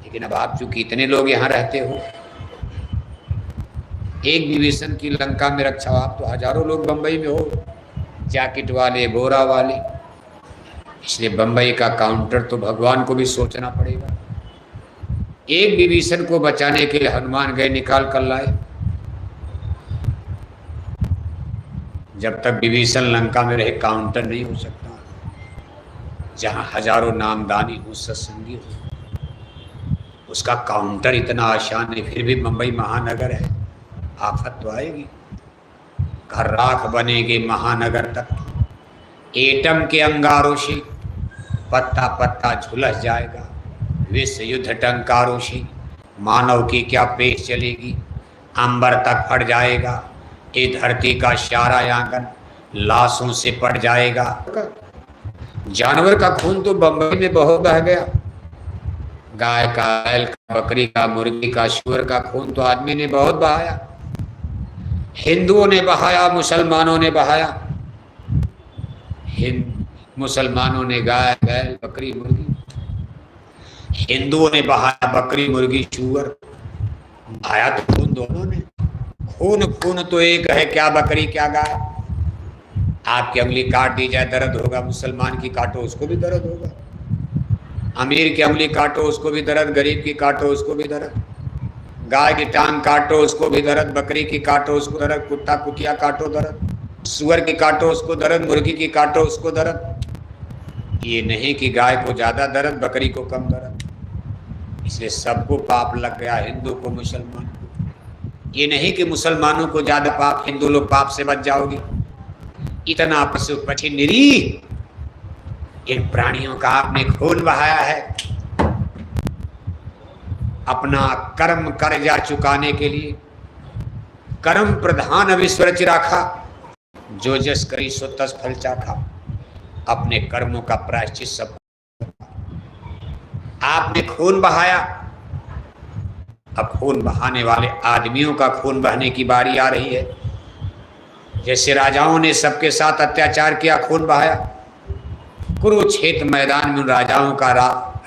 A: लेकिन अब आप चूंकि इतने लोग यहाँ रहते हो, एक विभीषण की लंका में रक्षा, आप तो हजारों लोग बंबई में हो, जैकेट वाले, बोरा वाले। इसलिए बंबई का काउंटर तो भगवान को भी सोचना पड़ेगा। एक विभीषण को बचाने के लिए हनुमान गए, निकाल कर लाए। जब तक विभीषण लंका में रहे काउंटर नहीं हो सकता। जहां हजारों नामदानी हो, सत्संगी हो, उसका काउंटर इतना आसान है। फिर भी मुंबई महानगर है, आफत तो आएगी। घर राख बनेगी महानगर तक, एटम के अंगारों से पत्ता पत्ता झुलस जाएगा। विश्व युद्ध टंकारों से मानव की क्या पेश चलेगी, अंबर तक फट जाएगा। ये धरती का सारा आंगन लाशों से पड़ जाएगा। जानवर का खून तो बंबई में बहुत बह गया। गाय का, बैल का, बकरी का, मुर्गी का, सूअर का खून तो आदमी ने बहुत बहाया। हिंदुओं ने बहाया, मुसलमानों ने बहाया। मुसलमानों ने गाय, बैल, बकरी, मुर्गी, हिंदुओं ने बहाया बकरी, मुर्गी, सूअर। बहाया तो खून दोनों ने। खून खून तो एक है, क्या बकरी क्या गाय। आपकी उंगली काट दी जाए दर्द होगा, मुसलमान की काटो उसको भी दर्द होगा। अमीर की उंगली काटो उसको भी दर्द, गरीब की काटो उसको भी दर्द। गाय की टांग काटो उसको भी दर्द, बकरी की काटो उसको दर्द, कुत्ता कुतिया काटो दर्द, सुअर की काटो उसको दर्द, मुर्गी की काटो उसको दर्द। ये नहीं कि गाय को ज्यादा दर्द, बकरी को कम दर्द। इसलिए सबको पाप लग गया, हिंदू को, मुसलमान को। ये नहीं कि मुसलमानों को ज्यादा पाप, हिंदू लोग पाप से बच जाओगे। इतना पशु पक्षी निरीह इन प्राणियों का आपने खून बहाया है। अपना कर्म कर्जा चुकाने के लिए कर्म प्रधान विश्वरच राखा, जो जस करी सो तस फल चाखा। अपने कर्मों का प्रायश्चित सब आपने खून बहाया। अब खून बहाने वाले आदमियों का खून बहने की बारी आ रही है। जैसे राजाओं ने सबके साथ अत्याचार किया, खून बहाया। कुरुक्षेत्र मैदान में उन राजाओं का,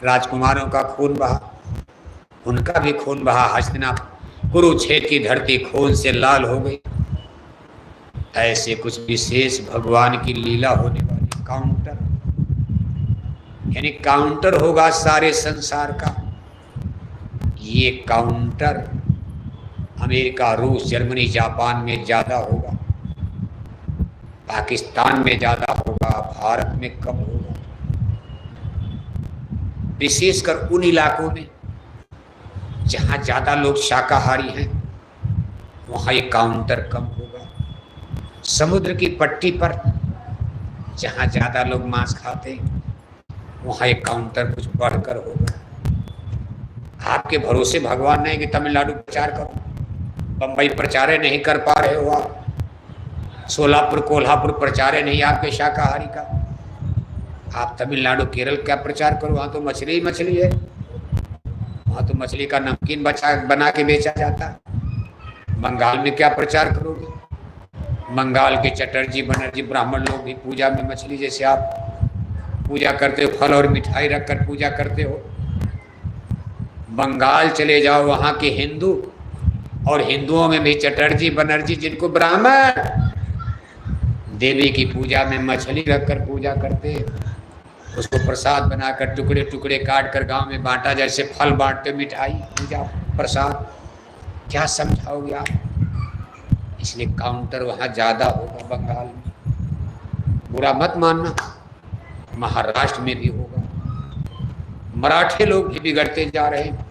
A: राजकुमारों का खून बहा, उनका भी खून बहा। हस्तिनापुर, कुरुक्षेत्र की धरती खून से लाल हो गई। ऐसे कुछ विशेष भगवान की लीला होने वाली। काउंटर यानी काउंटर होगा सारे संसार का। ये काउंटर अमेरिका, रूस, जर्मनी, जापान में ज्यादा होगा, पाकिस्तान में ज्यादा होगा, भारत में कम होगा। विशेषकर उन इलाकों में जहां ज्यादा लोग शाकाहारी हैं, वहां ये काउंटर कम होगा। समुद्र की पट्टी पर जहां ज्यादा लोग मांस खाते हैं, वहां ये काउंटर कुछ बढ़कर होगा। आपके भरोसे भगवान नहीं कि तमिलनाडु प्रचार करो, बंबई प्रचार नहीं कर पा रहे हो आप, सोलापुर, कोल्हापुर प्रचार नहीं आपके शाकाहारी का। आप तमिलनाडु, केरल क्या प्रचार करो, वहां तो मछली ही मछली है। वहां तो मछली का नमकीन बना के बेचा जाता है। बंगाल में क्या प्रचार करोगे? बंगाल के चटर्जी बनर्जी ब्राह्मण लोग भी पूजा में मछली, जैसे आप पूजा करते हो, फल और मिठाई रखकर पूजा करते हो। बंगाल चले जाओ, वहां के हिंदू, और हिंदुओं में भी चटर्जी बनर्जी, जिनको ब्राह्मण देवी की पूजा में मछली रखकर पूजा करते, उसको प्रसाद बनाकर टुकड़े टुकड़े काट कर गांव में बांटा, जैसे फल बांटते, मिठाई, पूजा, प्रसाद। क्या समझाओगे आप? इसलिए काउंटर वहां ज्यादा होगा बंगाल में। बुरा मत मानना, महाराष्ट्र में भी होगा। मराठे लोग भी बिगड़ते जा रहे हैं।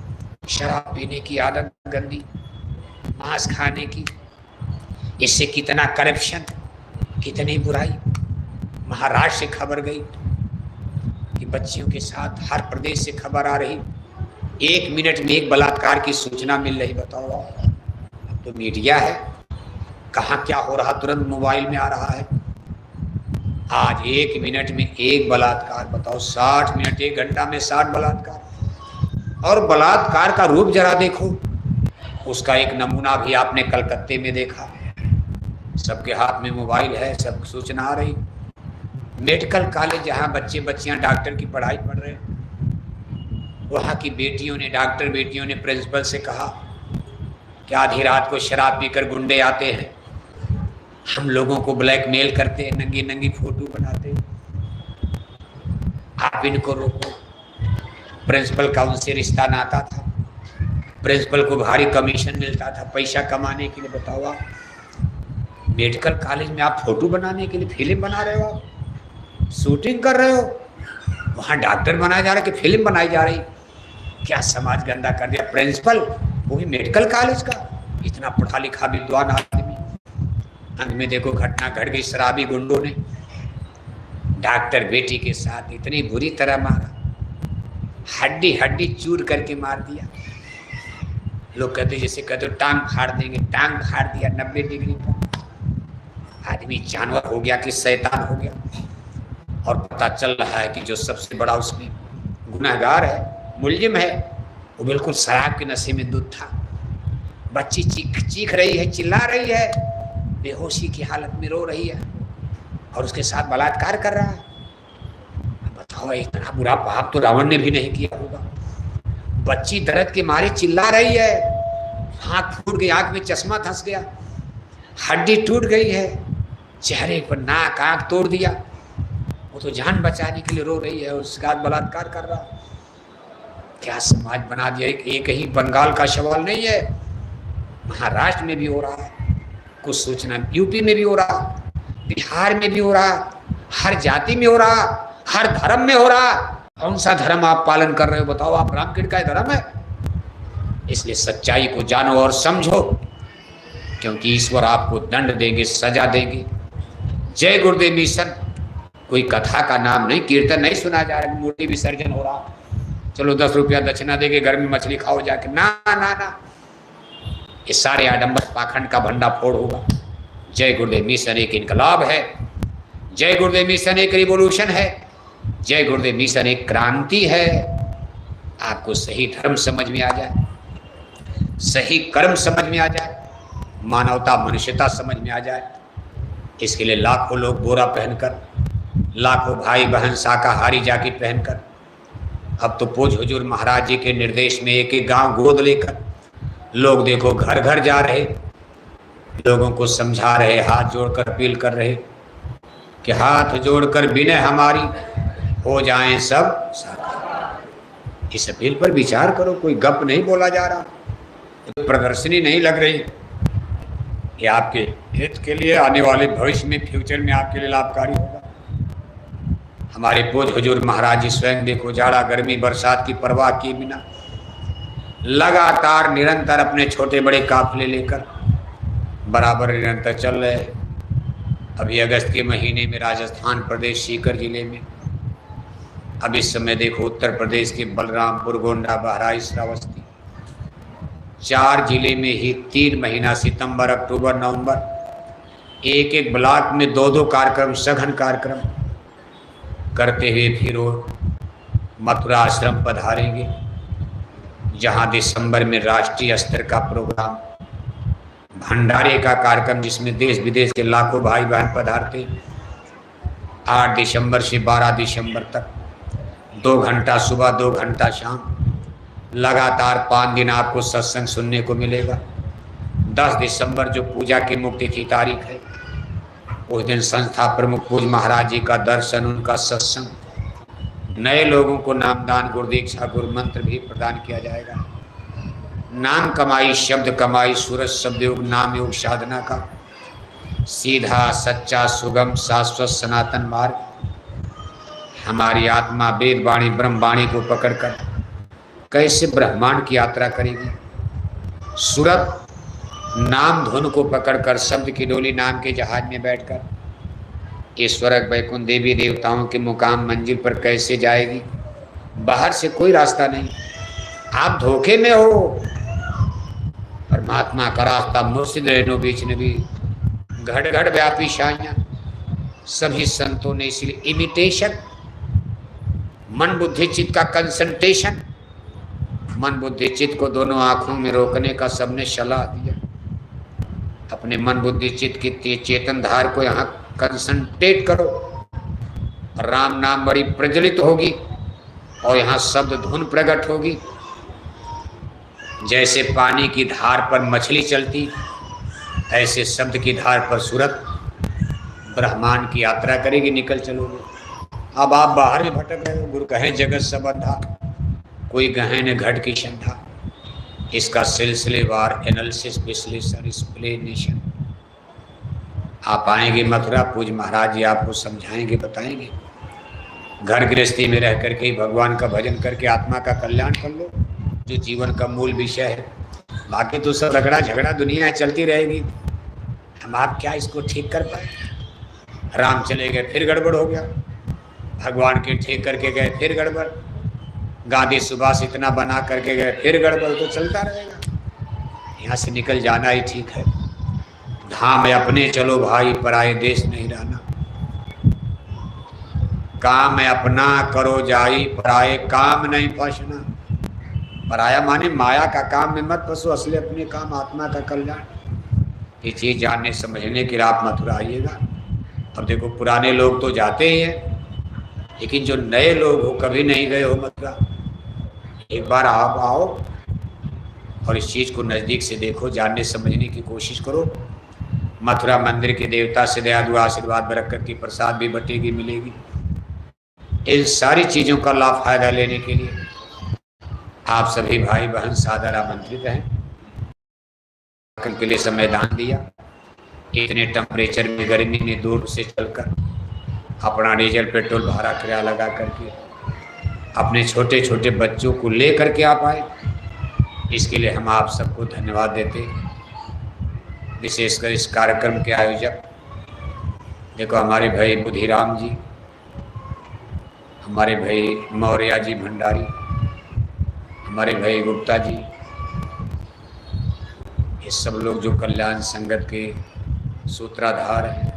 A: शराब पीने की आदत गंदी, मांस खाने की, इससे कितना करप्शन, कितनी बुराई। महाराष्ट्र से खबर गई कि बच्चियों के साथ, हर प्रदेश से खबर आ रही, 1 मिनट में एक बलात्कार की सूचना मिल रही। बताओ, अब तो मीडिया है, कहाँ क्या हो रहा तुरंत मोबाइल में आ रहा है। आज 1 मिनट में एक बलात्कार, बताओ 60 मिनट, 1 घंटा में 60 बलात्कार। और बलात्कार का रूप जरा देखो, उसका एक नमूना भी आपने कलकत्ते में देखा। सबके हाथ में मोबाइल है, सब सूचना आ रही। मेडिकल कॉलेज जहाँ बच्चे बच्चियाँ डॉक्टर की पढ़ाई पढ़ रहे हैं, वहाँ की बेटियों ने, डॉक्टर बेटियों ने प्रिंसिपल से कहा कि आधी रात को शराब पीकर गुंडे आते हैं, हम लोगों को ब्लैकमेल करते हैं, नंगी नंगी फोटो बनाते हैं। आप इनको रोको। प्रिंसिपल का उनसे रिश्ता नाता था, प्रिंसिपल को भारी कमीशन मिलता था पैसा कमाने के लिए। बताओ आप मेडिकल कॉलेज में आप फोटो बनाने के लिए फिल्म बना रहे हो, शूटिंग कर रहे हो, वहाँ डॉक्टर बनाया जा रहा है कि फिल्म बनाई जा रही। क्या समाज गंदा कर दिया। प्रिंसिपल वो भी मेडिकल कॉलेज का, इतना पढ़ा लिखा विद्वान आदमी, अंत में देखो घटना घट गई। शराबी गुंडों ने डॉक्टर बेटी के साथ इतनी बुरी तरह मारा, हड्डी हड्डी चूर करके मार दिया। लोग कहते जैसे कहते टांग फाड़ देंगे, टांग फाड़ दिया 90 डिग्री पर। आदमी जानवर हो गया कि शैतान हो गया। और पता चल रहा है कि जो सबसे बड़ा उसमें गुनहगार है, मुलजिम है, वो बिल्कुल शराब के नशे में धुत था। बच्ची चीख रही है, चिल्ला रही है, बेहोशी की हालत में रो रही है और उसके साथ बलात्कार कर रहा है। बताओ इतना बुरा पाप तो रावण ने भी नहीं किया होगा। बच्ची दर्द के मारे चिल्ला रही है, हाथ फूट गई, आंख में चश्मा धंस गया, हड्डी टूट गई है, चेहरे पर नाक आंख तोड़ दिया। वो तो जान बचाने के लिए रो रही है, उसके साथ बलात्कार कर रहा। क्या समाज बना दिया। एक ही बंगाल का सवाल नहीं है, महाराष्ट्र में भी हो रहा है, कुछ सूचना यूपी में भी हो रहा, बिहार में भी हो रहा, हर जाति में हो रहा, हर धर्म में हो रहा। कौन सा धर्म आप पालन कर रहे हो बताओ। आप रामकृष्ण का धर्म है। इसलिए सच्चाई को जानो और समझो, क्योंकि ईश्वर आपको दंड देंगे, सजा देंगे। जय गुरुदेव मिशन कोई कथा का नाम नहीं, कीर्तन नहीं सुना जा रहा, मूर्ति विसर्जन हो रहा, चलो 10 रुपया दक्षिणा देंगे, घर में मछली खाओ जाके। ना ना ना, ये सारे आडंबर पाखंड का भंडाफोड़ होगा। जय गुरुदेव मिशन एक इनकलाब है, जय गुरुदेव मिशन एक रिवॉल्यूशन है, जय गुरुदेव मिशन एक क्रांति है। आपको सही धर्म समझ में आ जाए, सही कर्म समझ में आ जाए, मानवता मनुष्यता समझ में आ जाए, इसके लिए लाखों लोग बोरा पहनकर, लाखों भाई बहन शाकाहारी जैकेट पहनकर, अब तो पूज हुजूर महाराज जी के निर्देश में एक एक गांव गोद लेकर लोग देखो घर घर जा रहे, लोगों को समझा रहे, हाथ जोड़कर अपील कर रहे कि हाथ जोड़कर विनय हमारी हो जाएं सब साकार। इस अपील पर विचार करो, कोई गप नहीं बोला जा रहा, तो प्रदर्शनी नहीं लग रही। ये आपके हित के लिए आने वाले भविष्य में, फ्यूचर में आपके लिए लाभकारी होगा। हमारे पूज हुजूर महाराज जी स्वयं देखो जाड़ा गर्मी बरसात की परवाह किए बिना लगातार निरंतर अपने छोटे बड़े काफिले लेकर बराबर निरंतर चल रहे। अभी अगस्त के महीने में राजस्थान प्रदेश सीकर जिले में, अब इस समय देखो उत्तर प्रदेश के बलरामपुर, गोंडा, बहराइच, श्रावस्ती, 4 जिले में ही 3 महीना सितंबर, अक्टूबर, नवंबर एक एक ब्लॉक में 2-2 कार्यक्रम, सघन कार्यक्रम करते हुए फिर वो मथुरा आश्रम पधारेंगे, जहां दिसंबर में राष्ट्रीय स्तर का प्रोग्राम भंडारे का कार्यक्रम, जिसमें देश विदेश के लाखों भाई बहन पधारते। 8 दिसंबर से 12 दिसंबर तक 2 घंटा सुबह 2 घंटा शाम, लगातार 5 दिन आपको सत्संग सुनने को मिलेगा। 10 दिसंबर जो पूजा की मुक्ति की तारीख है, उस दिन संस्था प्रमुख पूज महाराज जी का दर्शन, उनका सत्संग, नए लोगों को नामदान, गुरुदीक्षा, गुरु मंत्र भी प्रदान किया जाएगा। नाम कमाई, शब्द कमाई, सूरज शब्द योग, नाम योग साधना का सीधा सच्चा सुगम शाश्वत सनातन मार्ग। हमारी आत्मा वेद वाणी ब्रह्म वाणी को पकड़कर कैसे ब्रह्मांड की यात्रा करेगी। सूरत नाम धुन को पकड़कर शब्द की डोली नाम के जहाज में बैठकर ईश्वरक वैकुंठ देवी देवताओं के मुकाम मंजिल पर कैसे जाएगी। बाहर से कोई रास्ता नहीं, आप धोखे में हो। परमात्मा का रास्ता मुर्शिद रेनो बीच ने भी घड़ घड़ व्यापी शाइयां, सभी संतों ने इसलिए इमिटेशन, मन बुद्धि चित्त का कंसंट्रेशन, मन बुद्धि चित्त को दोनों आंखों में रोकने का सबने सलाह दिया। अपने मन बुद्धि चित्त की चेतन धार को यहाँ कंसंट्रेट करो, राम नाम बड़ी प्रज्वलित होगी और यहाँ शब्द धुन प्रकट होगी। जैसे पानी की धार पर मछली चलती, ऐसे शब्द की धार पर सूरत ब्रह्मांड की यात्रा करेगी। निकल चलोगे, अब आप बाहर में भटक रहे हो। गुरु कहे जगत सबंधा, कोई कहे न घट की श्रद्धा। इसका सिलसिलेवार एनालिसिस, विश्लेषण, एक्सप्लेनेशन आप आएंगे मथुरा, पूज महाराज जी आपको समझाएंगे, बताएंगे। घर गृहस्थी में रह करके ही भगवान का भजन करके आत्मा का कल्याण कर लो, जो जीवन का मूल विषय है। बाकी तो सब रगड़ा झगड़ा दुनिया चलती रहेगी। हम आप क्या इसको ठीक कर पाए? राम चले गए फिर गड़बड़ हो गया, भगवान के ठीक करके गए फिर गड़बड़, गांधी सुभाष इतना बना करके गए फिर गड़बड़, तो चलता रहेगा। यहाँ से निकल जाना ही ठीक है। धाम है अपने चलो भाई, पराए देश नहीं रहना। काम है अपना करो जाई, पराए काम नहीं फंसना। पराया माने माया का काम में मत फंसो, असली अपने काम आत्मा का कल्याण। ये चीज जानने समझने के लिए आप मथुरा आइएगा। अब देखो पुराने लोग तो जाते ही हैं, लेकिन जो नए लोग हो, कभी नहीं गए हो मथुरा, एक बार आप आओ और इस चीज को नजदीक से देखो, जानने समझने की कोशिश करो। मथुरा मंदिर के देवता से दया दुआ आशीर्वाद बरकत की प्रसाद भी बटेगी, मिलेगी। इन सारी चीजों का लाभ फायदा लेने के लिए आप सभी भाई बहन सादर आमंत्रित हैं। के लिए समय दान दिया, इतने टेम्परेचर में गर्मी में दूर से चलकर अपना डीजल पेट्रोल भाड़ा किराया लगा करके अपने छोटे छोटे बच्चों को ले करके आप आए, इसके लिए हम आप सबको धन्यवाद देते। विशेषकर इस कार्यक्रम के आयोजक देखो हमारे भाई बुधिराम जी, हमारे भाई मौर्या जी भंडारी, हमारे भाई गुप्ता जी, ये सब लोग जो कल्याण संगत के सूत्राधार हैं,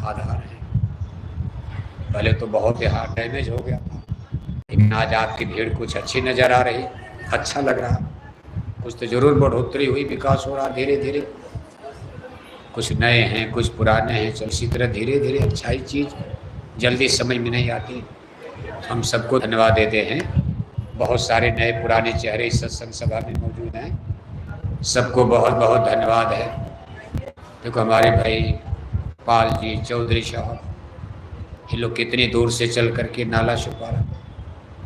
A: आधार हैं। पहले तो बहुत हार्ट डैमेज हो गया था, लेकिन आज आपकी भीड़ कुछ अच्छी नज़र आ रही, अच्छा लग रहा। कुछ तो जरूर बढ़ोतरी हुई, विकास हो रहा धीरे धीरे। कुछ नए हैं, कुछ पुराने हैं, चल इसी तरह धीरे धीरे अच्छाई चीज़ जल्दी समझ में नहीं आती। हम सबको धन्यवाद देते हैं। बहुत सारे नए पुराने चेहरे इस सत्संग सभा में मौजूद हैं, सबको बहुत बहुत धन्यवाद है। देखो हमारे भाई पाल जी, चौधरी साहब, ये लोग कितनी दूर से चल करके नाला छुपारा,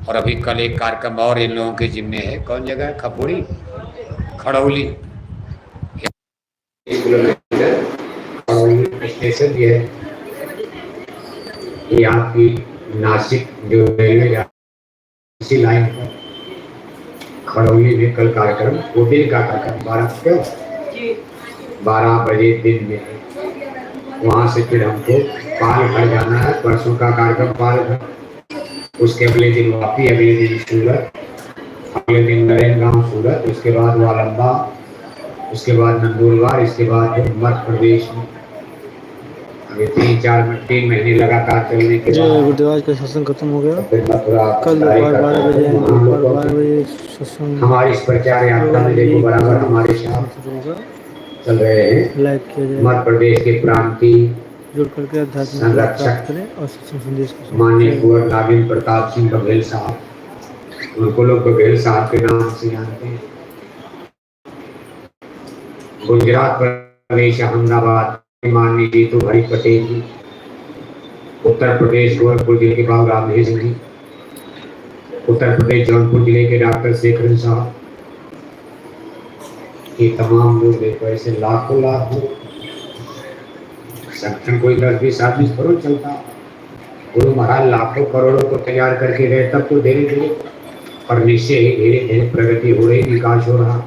A: और अभी कल एक कार्यक्रम और इन लोगों के जिम्मे है। कौन जगह है? खपुरी, खड़ौली स्टेशन भी है। ये आपकी नासिक जो है इसी लाइन पर खड़ौली में कल कार्यक्रम, वो दिन का कार्यक्रम 12 बजे दिन में है। वहाँ से फिर हमको पालघर जाना है। परसों का कार्यक्रम पालघर, उसके अगले दिन वापी, अगले दिन सूरत, अगले दिन नरेंद्र गांव सूरत, उसके बाद वालंबा, उसके बाद नंदुरबार, इसके बाद मध्य प्रदेश में। अभी 3 महीने लगातार चलने के बाद
B: गुरुदेव का सत्संग खत्म हो गया।
A: फिर मथुरा
B: कल दोपहर 12 बजे सत्संग।
A: हमारी इस प्रचार यात्रा में देखो बराबर हमारे साथ चल रहे हैं
B: लाइक किया जाए,
A: मध्य प्रदेश के प्रांतीय
B: जुड़ करके आध्यात्मिक
A: संरक्षक
B: करें और सत्संग संदेश को
A: माननीय कुंवर नागिन प्रताप सिंह बघेल साहब, उनको लोग बघेल साहब के नाम से जानते हैं। गुजरात प्रदेश अहमदाबाद माननीय जीतू भाई पटेल जी, उत्तर प्रदेश गोरखपुर जिले के बाबू रामदेव सिंह जी, उत्तर प्रदेश जौनपुर जिले के डॉक्टर शेखर साहब, ये तमाम लोग देखो ऐसे लाखों संगठन कोई 10-20 आदमी करोड़ चलता। गुरु महाराज लाखों करोड़ों को तैयार करके गए, तब तो धीरे धीरे और निश्चय ही धीरे धीरे प्रगति हो रही, विकास हो रहा।